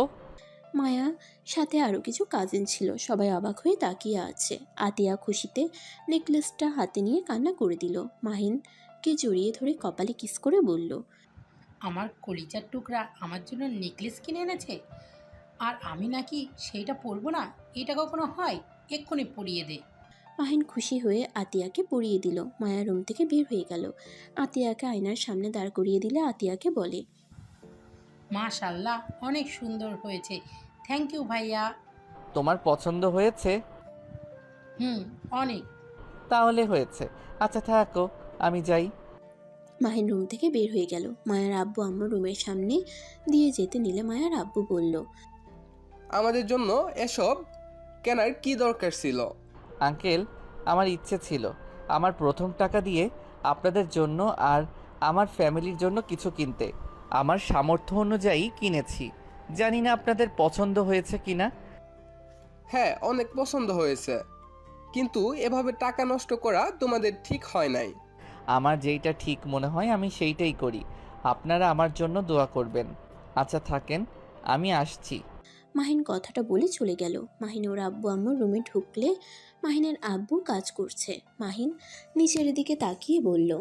মায়া সাথে আরও কিছু কাজিন ছিল। সবাই অবাক হয়ে তাকিয়ে আছে। আতিয়া খুশিতে নেকলেসটা হাতে নিয়ে কান্না করে দিল। মাহিনকে জড়িয়ে ধরে কপালে কিস করে বলল, আমার কলিজার টুকরা আমার জন্য নেকলেস কিনে এনেছে, আর আমি নাকি সেইটা পরবো না? এটা কখনো হয়? এক্ষুনি পরিয়ে দে। মাহিন খুশি হয়ে আতিয়াকে পরিয়ে দিল। মায়া রুম থেকে বের হয়ে গেল। আতিয়াকে আয়নার সামনে দাঁড় করিয়ে দিলে আতিয়াকে বলে, মাশাল্লাহ, অনেক সুন্দর হয়েছে। থ্যাংক ইউ ভাইয়া। তোমার পছন্দ হয়েছে? অনেক। তাহলে হয়েছে। আচ্ছা থাকো, আমি যাই। মাহিন রুম থেকে বের হয়ে গেল। মায়ের আব্বু আম্মু রুমের সামনে দিয়ে যেতে নিলে মায়ের আব্বু বলল, আমাদের জন্য এসব কেনার কি দরকার ছিল? আঙ্কেল, আমার ইচ্ছে ছিল আমার প্রথম টাকা দিয়ে আপনাদের জন্য আর আমার ফ্যামিলির জন্য কিছু কিনতে। আমার সামর্থ্য অনুযায়ী কিনেছি। জানি না আপনাদের পছন্দ হয়েছে কিনা। হ্যাঁ, অনেক পছন্দ হয়েছে, কিন্তু এভাবে টাকা নষ্ট করা তোমাদের ঠিক হয় নাই। আমার যেইটা ঠিক মনে হয় আমি সেইটাই করি। আপনারা আমার জন্য দোয়া করবেন। আচ্ছা থাকেন, আমি আসছি। মাহিন কথাটা বলে চলে গেল। মাহিন ওর আব্বু আম্মুর রুমে ঢুকলে মাহিনের আব্বু কাজ করছে। মাহিন নিচের দিকে তাকিয়ে বলল,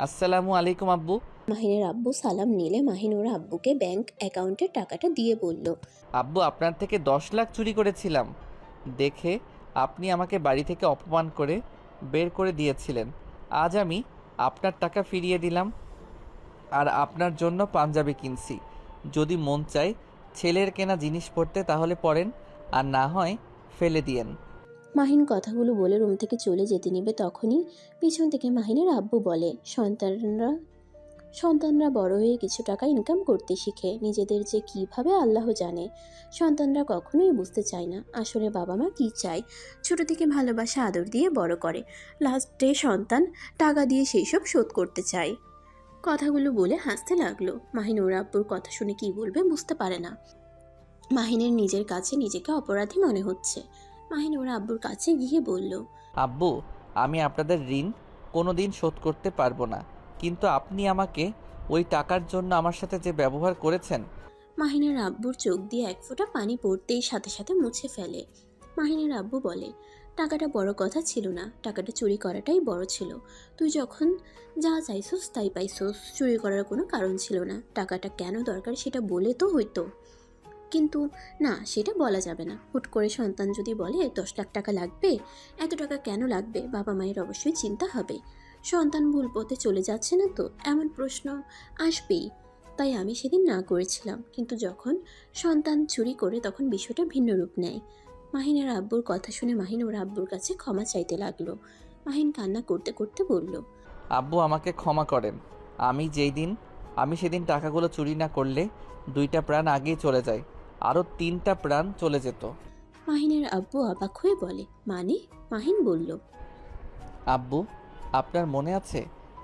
আসসালামু আলাইকুম আব্বু। মাহিনের আব্বু সালাম নিলে মাহিন ওর আব্বুকে ব্যাংক অ্যাকাউন্টের টাকাটা দিয়ে বলল, আব্বু, আপনার থেকে 10 লাখ চুরি করেছিলাম দেখে আপনি আমাকে বাড়ি থেকে অপমান করে বের করে দিয়েছিলেন। আজ আমি আপনার টাকা ফিরিয়ে দিলাম আর আপনার জন্য পাঞ্জাবি কিনছি। যদি মন চায় ছেলের কেনা জিনিস পরতে তাহলে পরেন, আর না হয় ফেলে দিয়েন। মাহিন কথাগুলো বলে রুম থেকে চলে যেতে নিবে তখনই পিছন থেকে মাহিনের আব্বু বলে, সন্তানরা বড় হয়ে কিছু টাকা ইনকাম করতে শিখে, নিজেদের যে কিভাবে আল্লাহ জানে। সন্তানরা কখনোই বুঝতে চায় না আসলে বাবা মা কী চায়। ছোট থেকে ভালোবাসা আদর দিয়ে বড় করে, লাস্টে সন্তান টাকা দিয়ে সেই সব শোধ করতে চায়। কথাগুলো বলে হাসতে লাগলো। মাহিন ওর আব্বুর কথা শুনে কি বলবে বুঝতে পারে না। মাহিনের নিজের কাছে নিজেকে অপরাধী মনে হচ্ছে। মাহিন ওর আব্বুর কাছে গিয়ে বলল, আব্বু, আমি আপনাদের ঋণ কোনো দিন শোধ করতে পারবো না, কিন্তু আপনি আমাকে ওই টাকার জন্য আমার সাথে যে ব্যবহার করেছেন। মাহিনের আব্বুর চোখ দিয়ে এক ফোঁটা পানি পড়তেই সাথে সাথে মুছে ফেলে। মাহিনের আব্বু বলে, টাকাটা বড় কথা ছিল না, টাকাটা চুরি করাটাই বড় ছিল। তুই যখন যা চাইছোস তাই পাইছোস, চুরি করার কোনো কারণ ছিল না। টাকাটা কেন দরকার সেটা বলে তো হইতো, কিন্তু না, সেটা বলা যাবে না। হুট করে সন্তান যদি বলে 10 লাখ টাকা লাগবে, এত টাকা কেন লাগবে, বাবা মায়ের অবশ্যই চিন্তা হবে। সন্তান ভুল পথে চলে যাচ্ছে না তো, এমন প্রশ্ন আসবেই। তাই আমি সেদিন না করেছিলাম, কিন্তু যখন সন্তান চুরি করে তখন বিষয়টা ভিন্ন রূপ নেয়। মাহিনের আব্বুর কথা শুনে মাহিন ওর আব্বুর কাছে ক্ষমা চাইতে লাগলো। মাহিন কান্না করতে করতে বলল, আব্বু আমাকে ক্ষমা করেন। আমি সেদিন টাকাগুলো চুরি না করলে 2টা প্রাণ আগেই চলে যায়, আরও 3টা প্রাণ চলে যেত। মাহিনের আব্বু অবাক হয়ে বলে, মানে? মাহিন বলল, আব্বু, আপনার মনে আছে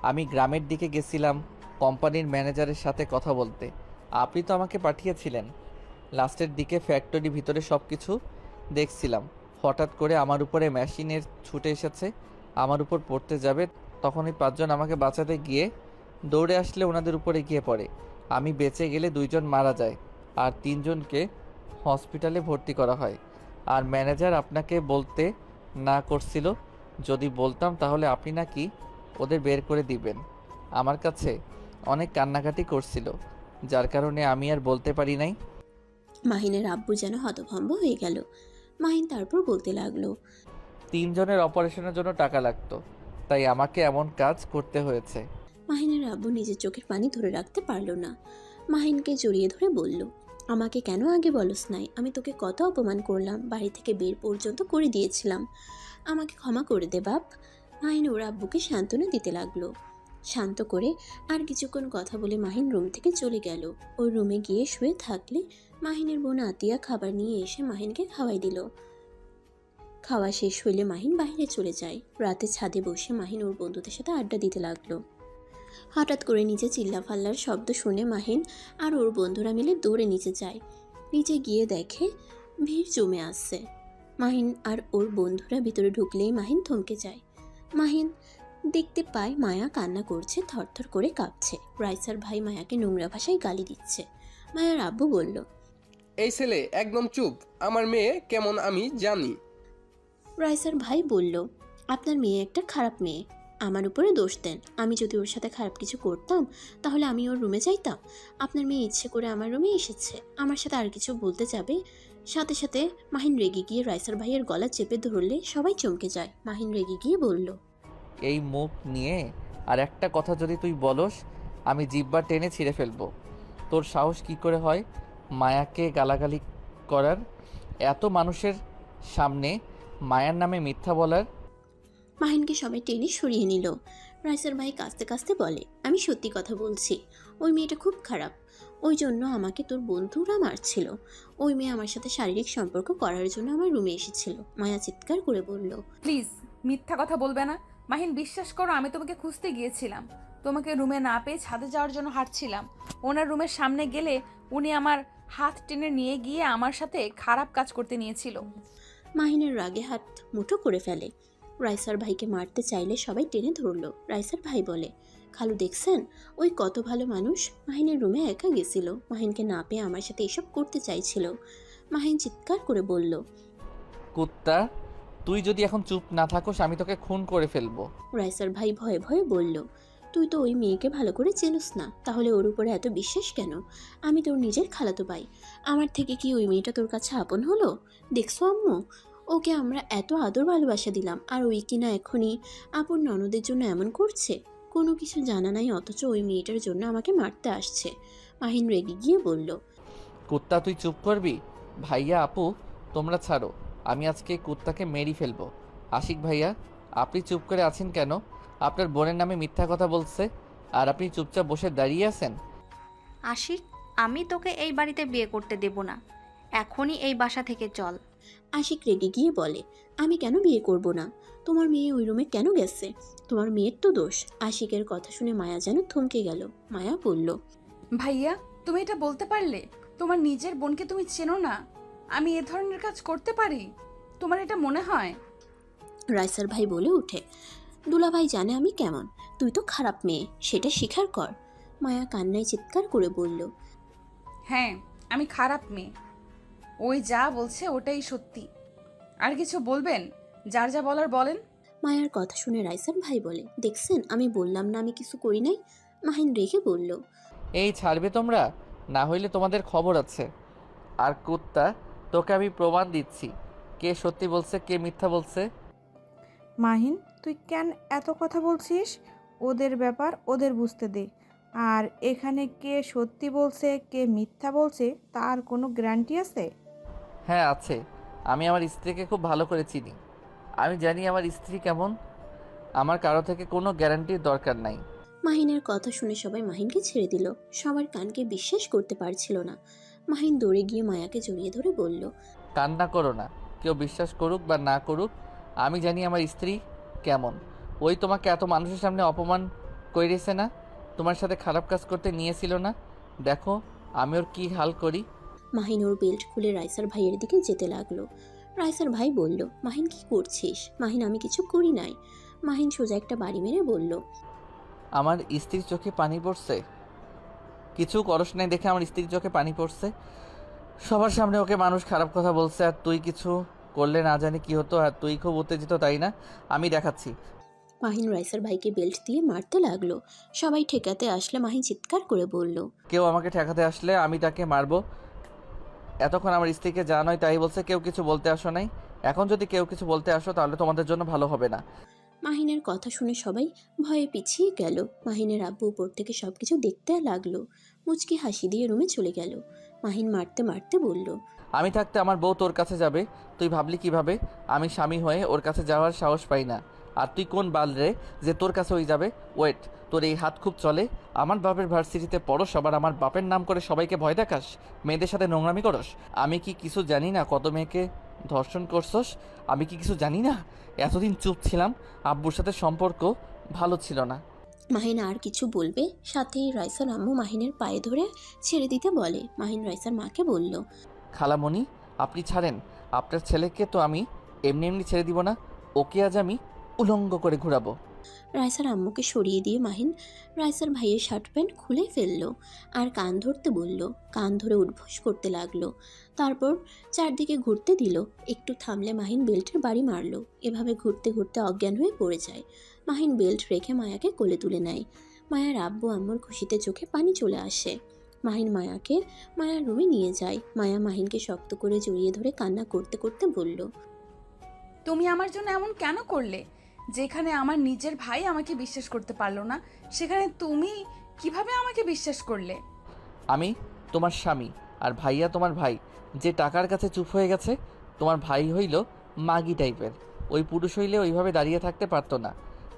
আমি গ্রামের দিকে গেছিলাম কোম্পানির ম্যানেজারের সাথে কথা বলতে? আপনি তো আমাকে পাঠিয়েছিলেন। লাস্টের দিকে ফ্যাক্টরি ভিতরে সব কিছু দেখছিলাম, হঠাৎ করে আমার উপরে মেশিনের ছুটে এসেছে, আমার উপর পড়তে যাবে। তখন ওই 5 জন আমাকে বাঁচাতে গিয়ে দৌড়ে আসলে ওনাদের উপরে গিয়ে পড়ে। আমি বেঁচে গেলে 2 জন মারা যায় আর 3 জনকে হসপিটালে ভর্তি করা হয়। আর ম্যানেজার আপনাকে বলতে না করছিল, যদি বলতাম তাহলে আপনি নাকি ওদের বের করে দিবেন। আমার কাছে অনেক কান্নাকাটি করছিল, যার কারণে আমি আর বলতে পারি নাই। মাহিনের আব্বু যেন হতভম্ব হয়ে গেল। মাহিন তারপর বলতে লাগলো, 3 জনের অপারেশনের জন্য টাকা লাগতো, তাই আমাকে এমন কাজ করতে হয়েছে। মাহিনের আব্বু নিজের চোখের পানি ধরে রাখতে পারল না। মাহিনকে জড়িয়ে ধরে বলল, আমাকে কেন আগে বলস নাই? আমি তোকে কত অপমান করলাম, বাড়ি থেকে বের পর্যন্ত করে দিয়েছিলাম। আমাকে ক্ষমা করে দে বাপ। মাহিন ওর আব্বুকে সান্ত্বনা দিতে লাগলো। শান্ত করে আর কিছুক্ষণ কথা বলে মাহিন রুম থেকে চলে গেল। ওর রুমে গিয়ে শুয়ে থাকলে মাহিনের বোন আতিয়া খাবার নিয়ে এসে মাহিনকে খাওয়াই দিল। খাওয়া শেষ হইলে মাহিন বাইরে চলে যায়। রাতে ছাদে বসে মাহিন ওর বন্ধুদের সাথে আড্ডা দিতে লাগলো। হঠাৎ করে নিচে চিল্লাফাল্লার শব্দ শুনে মাহিন আর ওর বন্ধুরা মিলে দৌড়ে নিচে যায়। নিচে গিয়ে দেখে ভিড় জমে আসছে। মাহিন আর ওর বন্ধুরা ভিতরে ঢুকলেই মাহিন থমকে যায়। মাহিন দেখতে পায় মায়া কান্না করছে, থরথর করে কাঁপছে। রাইসার ভাই মায়াকে নোংরা ভাষায় গালি দিচ্ছে। মায়ার আব্বু বলল, এই ছেলে একদম চুপ, আমার মেয়ে কেমন আমি জানি। রাইসার ভাই বলল, আপনার মেয়ে একটা খারাপ মেয়ে, আমার উপরে দোষ দেন। আমি যদি ওর সাথে খারাপ কিছু করতাম তাহলে আমি ওর রুমে যাইতাম? আপনার মেয়ে ইচ্ছে করে আমার রুমে এসেছে, আমার সাথে আর কিছু বলতে যাবে। সাথে সাথে মাহিন রেগে গিয়ে রাইসার ভাইয়ের গলা চেপে ধরলে সবাই চমকে যায়। মাহিন রেগে গিয়ে বলল, এই মুখ নিয়ে আর একটা কথা যদি তুই বলস, আমি জিহ্বা টেনে ছিঁড়ে ফেলবো। তোর সাহস কি করে হয় মায়াকে গালাগালি করার, এত মানুষের সামনে মায়ার নামে মিথ্যা বলার? মাহিনকে সবাই টেনে সরিয়ে নিল। রাইসার ভাই কাঁদতে কাঁদতে বলে, আমি সত্যি কথা বলছি, ওই মেয়েটা খুব খারাপ। ওই জন্য আমাকে তোর বন্ধুরা মারছিল। ওই মেয়ে আমার সাথে শারীরিক সম্পর্ক করার জন্য আমার রুমে এসেছিল। মায়া চিৎকার করে বলল, প্লিজ মিথ্যা কথা বলবে না। মাহিন, বিশ্বাস করো, আমি তোমাকে খুঁজতে গিয়েছিলাম। তোমাকে রুমে না পেয়ে ছাদে যাওয়ার জন্য হাঁটছিলাম। ওনার রুমের সামনে গেলে উনি আমার হাত টেনে নিয়ে গিয়ে আমার সাথে খারাপ কাজ করতে নিয়েছিল। মাহিনের রাগে হাত মুঠো করে ফেলে। রাইসার ভাইকে মারতে চাইলে সবাই টেনে ধরলো। রাইসার ভাই বলে, খালু দেখছেন, ওই কত ভালো মানুষ, মাহিনের রুমে একা গেছিল। মাহিনকে না পেয়ে আমার সাথে এসব করতে চাইছিল। মাহিন চিৎকার করে বলল, কুত্তা, তুই যদি এখন চুপ না থাকোস আমি তোকে খুন করে ফেলবো। রাইসার ভাই ভয়ে ভয়ে বলল, তুই তো ওই মেয়েকে ভালো করে চেনস না, তাহলে ওর উপরে এত বিশ্বাস কেন? আমি তোর নিজের খালাতো ভাই, আমার থেকে কি ওই মেয়েটা তোর কাছে আপন হলো? দেখছো আম্মু, ওকে আমরা এত আদর ভালোবাসা দিলাম, আর ওই কিনা এখনই আপন ননদের জন্য এমন করছে। কোনো কিছু জানা নাই, অথচ ওই মেয়েটার জন্য আমাকে মারতে আসছে। মাহিন রেগে গিয়ে বলল, কুত্তা, তুই চুপ করবি? ভাইয়া, আপু, তোমরা ছাড়ো, আমি আজকে কুত্তাকে মেরে ফেলবো। আশিক ভাইয়া, আপনি চুপ করে আছেন কেন? আপনার বোনের নামে মিথ্যা কথা বলছে আর আপনি চুপচাপ বসে দাঁড়িয়ে আছেন। আশিক, আমি তোকে এই বাড়িতে বিয়ে করতে দেব না, এখনই এই বাসা থেকে চল। আশিক রেগে গিয়ে বলে, আমি কেন বিয়ে করব না? তোমার মেয়ে ওই রুমে কেন গেছে? তোমার মেয়ের তো দোষ। আশিকের কথা শুনে মায়া যেন থমকে গেল। মায়া বলল, ভাইয়া, তুমি এটা বলতে পারলে? তোমার নিজের বোনকে তুমি চেনো না? আমি এ ধরনের কাজ করতে পারি? তোমার এটা মনে হয়? রাইসার ভাই বলে উঠে, দুলা ভাই জানে আমি কেমন, তুই তো খারাপ মেয়ে, সেটা স্বীকার কর। মায়া কান্নায় চিৎকার করে বলল, হ্যাঁ, আমি খারাপ মেয়ে। ওই যা বলছে ওটাই সত্যি। আর কিছু বলবেন? যার যা বলার বলেন। মায়ার কথা শুনে রাইসার ভাই বলে, দেখছেন আমি বললাম না আমি কিছু করি নাই। মাহিন রেখে বলল, এই ছাড়বে তোমরা, না হইলে তোমাদের খবর আছে। আর কুত্তা, তোকে আমি প্রমাণ দিচ্ছি কে সত্যি বলছে কে মিথ্যা বলছে। মাহিন, তুই কেন এত কথা বলছিস? ওদের ব্যাপার ওদের বুঝতে দে। আর এখানে কে সত্যি বলছে কে মিথ্যা বলছে তার কোনো গ্যারান্টি আছে? হ্যাঁ আছে, আমি আমার স্ত্রীকে খুব ভালো করে চিনি। আমি জানি আমার স্ত্রী কেমন। আমার কারো থেকে কোনো গ্যারান্টির দরকার নাই। মাহিনের কথা শুনে সবাই মাহিনকে ছেড়ে দিল। সবার কানকে বিশ্বাস করতে পারছিল না। মাহিন দৌড়ে গিয়ে মায়াকে জড়িয়ে ধরে বলল, কান্না করো না। কেউ বিশ্বাস করুক বা না করুক, আমি জানি আমার স্ত্রী কেমন। ওই তোমাকে এত মানুষের সামনে অপমান করেছে না, তোমার সাথে খারাপ কাজ করতে নিয়েছিল না, দেখো আমি ওর কী হাল করি। মাহিন ওর বেল্ট খুলে রাইসার ভাইয়ের দিকে যেতে লাগলো। রাইসার ভাই বলল, মাহিন কি করছিস? মাহিন, আমি কিছু করি নাই। মাহিন সোজা একটা বাড়ি মেরে বলল, আমার স্ত্রীর চোখে পানি পড়ছে। কিছু করস নাই দেখে আমার স্ত্রীর চোখে পানি পড়ছে। সবার সামনে ওকে মানুষ খারাপ কথা বলছে, আর তুই কিছু করলে না জানি কি হতো। আর তুই খুব উত্তেজিত, তাই না? আমি দেখাচ্ছি। মাহিন রাইসার ভাইকে বেল্ট দিয়ে মারতে লাগলো। সবাই ঠেকাতে আসলে মাহিন চিৎকার করে বলল, কেউ আমাকে ঠেকাতে আসলে আমি তাকে মারবো। এতক্ষণ আমার স্ত্রীকে যা নয় তাই বলছে, কেউ কিছু বলতে আসো নাই। এখন যদি কেউ কিছু বলতে আসো তাহলে তোমাদের জন্য ভালো হবে না। মাহিনের কথা শুনে সবাই ভয়ে পিছিয়ে গেল। মাহিনের আব্বু উপর থেকে সবকিছু দেখতে লাগলো। মুচকি হাসি দিয়ে রুমে চলে গেল। মাহিন মারতে মারতে বলল, আমি থাকতে আমার বউ তোর কাছে যাবে? তুই ভাবলি কিভাবে? আমি স্বামী হয়ে ওর কাছে যাওয়ার সাহস পাই না। আর তুই কোন বাল রে যে তোর কাছে ওই যাবে? ওয়েট, তোর এই হাত খুব চলে। আমার বাপের ভার্সিটিতে পড়স, আবার আমার বাপের নাম করে সবাইকে ভয় দেখাস, মেয়েদের সাথে নোংরামি করস। আমি কি কিছু জানি না কত মেয়েকে ধর্ষণ করছস? আমি কি কিছু জানি না? এতদিন চুপ ছিলাম, আব্বুর সাথে সম্পর্ক ভালো ছিল না। মাহিন আর কিছু বলবে, সাথেই রাইসার আম্মু মাহিনের পায়ে ধরে ছেড়ে দিতে বলে। মাহিন রাইসার মাকে বলল, খালামণি, আপনি ছাড়েন। আপনার ছেলেকে তো আমি এমনি এমনি ছেড়ে দিব না। ওকে আজ আমি উলঙ্গ করে ঘুরাবো। রাইসার আম্মুকে সরিয়ে দিয়ে মাহিন রাইসার ভাইয়ের শার্ট প্যান্ট খুলে ফেললো আর কান ধরতে বলল। কান ধরে উঠবোস করতে লাগলো। তারপর চারদিকে ঘুরতে দিল। একটু থামলে মাহিন বেল্টের বাড়ি মারলো। এভাবে ঘুরতে ঘুরতে অজ্ঞান হয়ে পড়ে যায়। মাহিন বেল্ট রেখে মায়াকে কোলে তুলে নেয়। মায়ার আব্বু আম্মুর খুশিতে চোখে পানি চলে আসে। মাহিন মায়াকে মায়ার রুমে নিয়ে যায়। মায়া মাহিনকে শক্ত করে জড়িয়ে ধরে কান্না করতে করতে বলল, তুমি আমার জন্য এমন কেন করলে? যেখানে আমার নিজের ভাই আমাকে বিশ্বাস করতে পারলো না, সেখানে তুমি কিভাবে আমাকে বিশ্বাস করলে? আমি তোমার স্বামী, আর ভাইয়া তোমার ভাই, যে টাকার কাছে চুপ হয়ে গেছে। তোমার ভাই হইল মাগি টাইপের। ওই পুরুষ হইলে ওইভাবে দাঁড়িয়ে থাকতে পারতো না।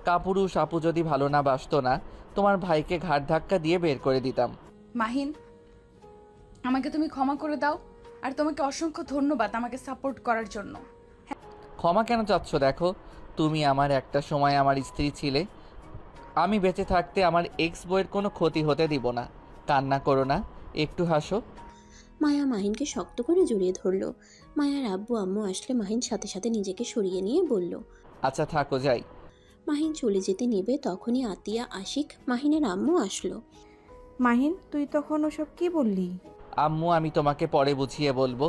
কাপুরুষ আপু যদি ভালো না বাসতো না, তোমার ভাইকে ঘাট ধাক্কা দিয়ে বের করে দিতাম। মাহিন, আমাকে তুমি ক্ষমা করে দাও। আর তোমাকে অসংখ্য ধন্যবাদ আমাকে সাপোর্ট করার জন্য। ক্ষমা কেন চাচ্ছ? দেখো, তুমি আমার একটা সময় আমার স্ত্রী ছিলে। আমি বেঁচে থাকতে আমার এক্স বইয়ের কোনো ক্ষতি হতে দিব না। কান্না করো না, একটু হাসো। মায়া মাহিনকে শক্ত করে জড়িয়ে ধরল। মায়ার আব্বু আম্মু আসলে মাহিন সাথে সাথে নিজেকে সরিয়ে নিয়ে বলল, আচ্ছা থাকো, যাই। মাহিন চলে যেতে নেবে তখনই আতিয়া, আশিক, মাহিনের আম্মু আসলো। মাহিন, তুই তখন ওসব কি বললি? আম্মু, আমি তোমাকে পরে বুঝিয়ে বলবো,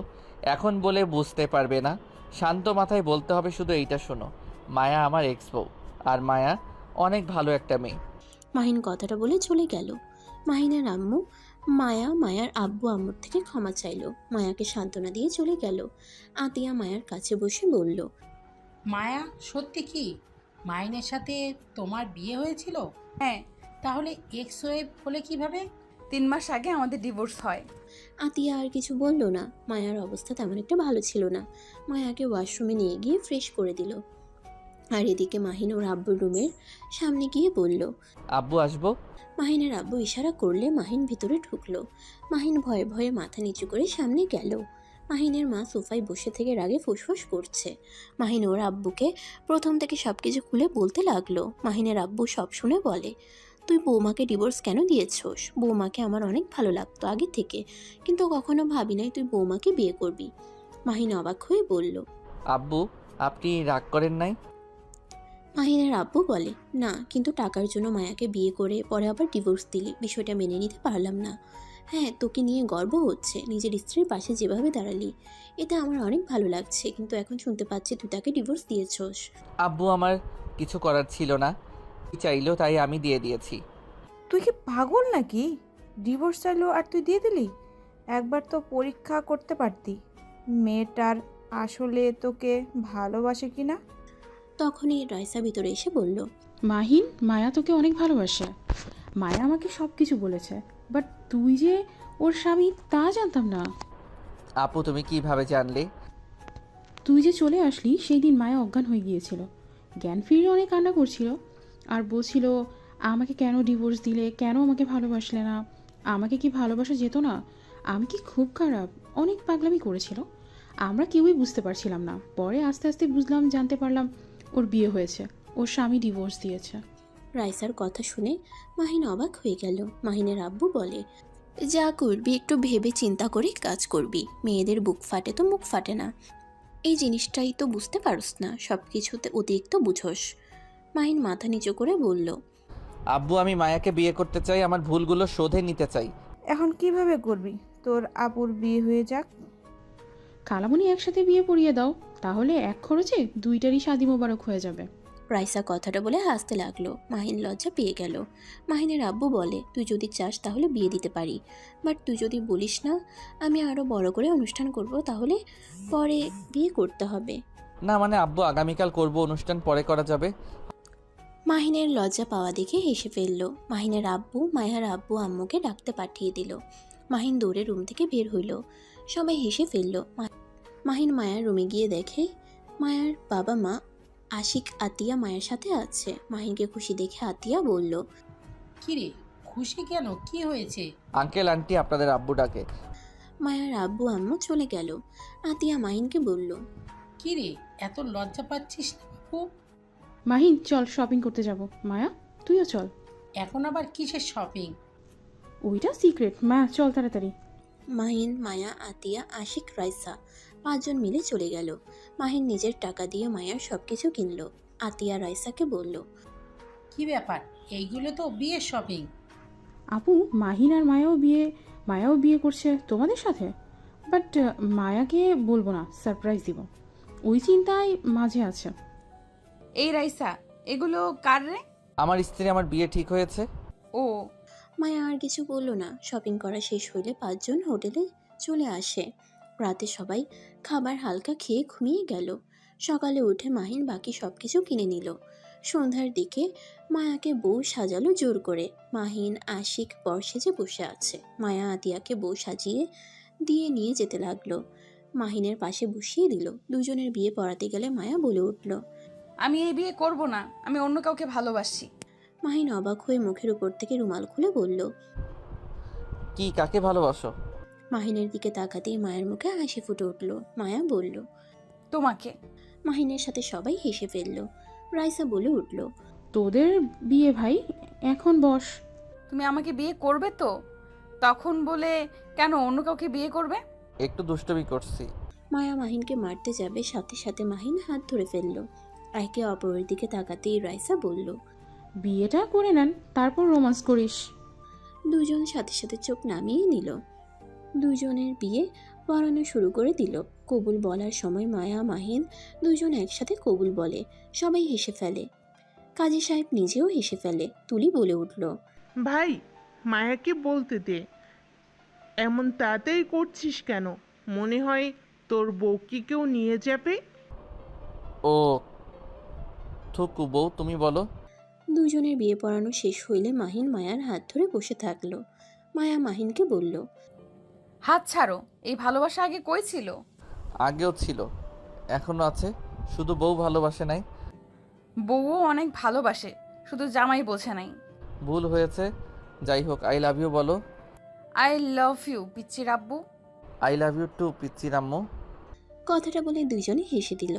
এখন বলে বুঝতে পারবে না। শান্ত মাথায় বলতে হবে শুধু এইটা শোনো, মায়া আমার এক্স বউ, আর মায়া অনেক ভালো একটা মেয়ে। মাহিন কথাটা বলে চলে গেল। মাহিনের আম্মু মায়ার আব্বু আম্মুর থেকে ক্ষমা চাইলো। মায়াকে সান্ত্বনা দিয়ে চলে গেল। আতিয়া মায়ার কাছে বসে বলল, মায়া, সত্যি কি মাইনের সাথে তোমার বিয়ে হয়েছিল? হ্যাঁ। তাহলে এক্স ওয়েব হলে কিভাবে? 3 মাস আগে আমাদের ডিভোর্স হয়। আতিয়া আর কিছু বলল না। মায়ার অবস্থা তেমন একটা ভালো ছিল না। মায়াকে ওয়াশরুমে নিয়ে গিয়ে ফ্রেশ করে দিল। আর এদিকে মাহিন ওর আব্বুর রুমের সামনে গিয়ে বলল, আব্বু আসবো? মাহিনের আব্বু ইশারা করলে মাহিন ভিতরে ঢুকলো। মাহিন ভয়ে ভয়ে মাথা নিচু করে সামনে গেল। মাহিনের মা সোফায় বসে থেকে রাগে ফুসফুস করছে। মাহিন ওর আব্বুকে প্রথম থেকে সবকিছু খুলে বলতে লাগলো। মাহিনের আব্বু সব শুনে বলে, তুই বৌমাকে ডিভোর্স কেন দিয়েছোস? বৌমাকে আমার অনেক ভালো লাগতো আগে থেকে, কিন্তু কখনো ভাবি নাই তুই বৌমাকে বিয়ে করবি। মাহিন অবাক হয়ে বলল, আব্বু, আপনি রাগ করেন নাই? মাহিনের আব্বু বলে, না, কিন্তু টাকার জন্য মায়াকে বিয়ে করে পরে আবার ডিভোর্স দিলি, বিষয়টা মেনে নিতে পারলাম না। হ্যাঁ, তোকে নিয়ে গর্ব হচ্ছে, নিজের স্ত্রীর পাশে যেভাবে দাঁড়ালি, এতে আমার অনেক ভালো লাগছে। কিন্তু এখন শুনতে পাচ্ছি তুই তাকে ডিভোর্স দিয়েছস। আব্বু আমার কিছু করার ছিল না, কি চাইলো তাই আমি দিয়ে দিয়েছি। তুই কি পাগল নাকি? ডিভোর্স চাইলো আর তুই দিয়ে দিলি? একবার তো পরীক্ষা করতে পারতি মেয়েটার আসলে তোকে ভালোবাসে কি না। তখনই রাইসা ভিতরে এসে বলল, মাহিন, মায়া তোকে অনেক ভালোবাসে। মায়া আমাকে সব কিছু বলেছে, বাট তুই যে ওর স্বামী তা জানতাম না। আপু তুমি কিভাবে জানলে? তুই যে চলে আসলি সেই দিন মায়া অজ্ঞান হয়ে গিয়েছিল, জ্ঞান ফিরে অনেক কান্না করছিল আর বলছিল আমাকে কেন ডিভোর্স দিলে, কেন আমাকে ভালোবাসলে না, আমাকে কি ভালোবাসা যেত না, আমি কি খুব খারাপ, অনেক পাগলামি করেছিল। আমরা কেউই বুঝতে পারছিলাম না। পরে আস্তে আস্তে বুঝলাম, জানতে পারলাম ওর বিয়ে হয়েছে, ওর স্বামী ডিভোর্স দিয়েছে। রাইসার কথা শুনে মাহিন অবাক হয়ে গেল। মাহিনের আব্বু বলে, যা করবি একটু ভেবে চিন্তা করে কাজ করবি, মেয়েদের বুক ফাটে তো মুখ ফাটে না। এই জিনিসটাই তো বুঝতে পারস না, সব কিছুতে অতিরিক্ত বুঝোস। মাহিন মাথা নিচু করে বলল, আব্বু আমি মায়াকে বিয়ে করতে চাই, আমার ভুলগুলো শোধে নিতে চাই। এখন কিভাবে করবি? তোর আপুর বিয়ে হয়ে যাক। খালামণি একসাথে বিয়ে পড়িয়ে দাও, তাহলে এক খরচে দুইটারই শাদি মোবারক হয়ে যাবে। রাইসা কথাটা বলে হাসতে লাগলো। মাহিন লজ্জা পেয়ে গেল। মাহিনের আব্বু বলে, তুই যদি চাস তাহলে বিয়ে দিতে পারি, বাট তুই যদি বলিস না আমি আরও বড় করে অনুষ্ঠান করব, তাহলে পরে বিয়ে করতে হবে। না মানে আব্বু আগামীকাল করব, অনুষ্ঠান পরে করা যাবে। মাহিনের লজ্জা পাওয়া দেখে হেসে ফেলল। মাহিনের আব্বু মায়ার আব্বু আম্মুকে ডাকতে পাঠিয়ে দিল। মাহিন দৌড়ে রুম থেকে বের হইল। সবাই হেসে ফেলল। মাহিন মায়ার রুমে গিয়ে দেখে মায়ার বাবা মা আশিক আতিয়া মায়ের সাথে আছে। মাহিনকে খুশি দেখে আতিয়া বলল, কিরে খুশি কেন, কি হয়েছে? আঙ্কেল আন্টি আপনাদের আব্বু ডাকে। মায়ার আব্বু আম্মু চলে গেল। আতিয়া মাহিনকে বলল, কিরে এত লজ্জা পাচ্ছিস না বাবু? মাহিন চল শপিং করতে যাব। মায়া তুইও চল। এখন আবার কিসের শপিং? ওইটা সিক্রেট, মা চল তাড়াতাড়ি। মাহিন মায়া আতিয়া আশিক রাইসা 5 জন মিলে চলে গেল। মাহিন নিজের টাকা দিয়ে মায়ার সবকিছু কিনলো। আতিয়া রাইসাকে বলল, কি ব্যাপার, এইগুলো তো বিয়ের শপিং। আপু মাহিন আর মায়াও বিয়ে করছে তোমাদের সাথে, বাট মায়াকে বলবো না, সারপ্রাইজ দিব, ওই চিন্তায় মাঝে আছে। এই রাইসা, এগুলো কার রে? আমার স্ত্রী, আমার বিয়ে ঠিক হয়েছে। ও মায়া আর কিছু বলল না। শপিং করা শেষ হইলে 5 জন হোটেলে চলে আসে। রাতে সবাই খাবার হালকা খেয়ে ঘুমিয়ে গেল। সকালে উঠে মাহিন বাকি সব কিছু কিনে নিল। সন্ধ্যার দিকে মায়াকে বউ সাজালো জোর করে। মাহিন আশিক বর সেজে বসে আছে। মায়া আতিয়াকে বউ সাজিয়ে দিয়ে নিয়ে যেতে লাগলো। মাহিনের পাশে বসিয়ে দিল। দুজনের বিয়ে পড়াতে গেলে মায়া বলে উঠল, আমি এই বিয়ে করব না, আমি অন্য কাউকে ভালোবাসি। মাহিন অবাক হয়ে মুখের উপর থেকে রুমাল খুলে বলল, কি কাকে ভালোবাসো? মাহিনের দিকে তাকাতেই মায়ের মুখে হাসি ফুটে উঠল। মায়া বলল, তোমাকে। মাহিনের সাথে সবাই হেসে ফেলল। রাইসা বলে উঠল, তোদের বিয়ে ভাই, এখন বস। তুমি আমাকে বিয়ে করবে তো? তখন বলে কেন অন্য কাউকে বিয়ে করবে? একটু দুষ্টুমি করছি। মায়া মাহিনকে মারতে যাবে, সাথে সাথে মাহিন হাত ধরে ফেলল। একে অপরের দিকে তাকাতেই রাইসা বলল, বিয়েটা করে নেন, তারপর রোমান্স করিস। দুজন সাথে সাথে চোখ নামিয়ে নিল। দুজনের বিয়ে পড়ানো শুরু করে দিল। কবুল বলার সময় মায়া মাহিন দুজন একসাথে কবুল বলে। সবাই হেসে ফেলে। কাজী সাহেব নিজেও হেসে ফেলে। তুলি বলে উঠল, ভাই মায়াকে বলতে দে, এমন তাড়াতাড়ি করছিস কেন? মনে হয় তোর বউকে কেউ নিয়ে যাবে। ও থুকু বউ, তুমি বলো। দুজনের বিয়ে পড়ানো শেষ হইলে মাহিন মায়ার হাত ধরে বসে থাকলো। মায়া মাহিনকে বলল, হাত ছাড়ো, এই ভালোবাসা আগে কই ছিল? আগেও ছিল, এখনো আছে, শুধু বউ ভালোবাসে নাই। বউও অনেক ভালোবাসে, শুধু জামাই বোঝে নাই। ভুল হয়েছে, যাই হোক। আই লাভ ইউ বলো। আই লাভ ইউ পিচ্চির আব্বু। আই লাভ ইউ টু পিচ্চির আম্মু। কথাটা বলে দুজনে হেসে দিল।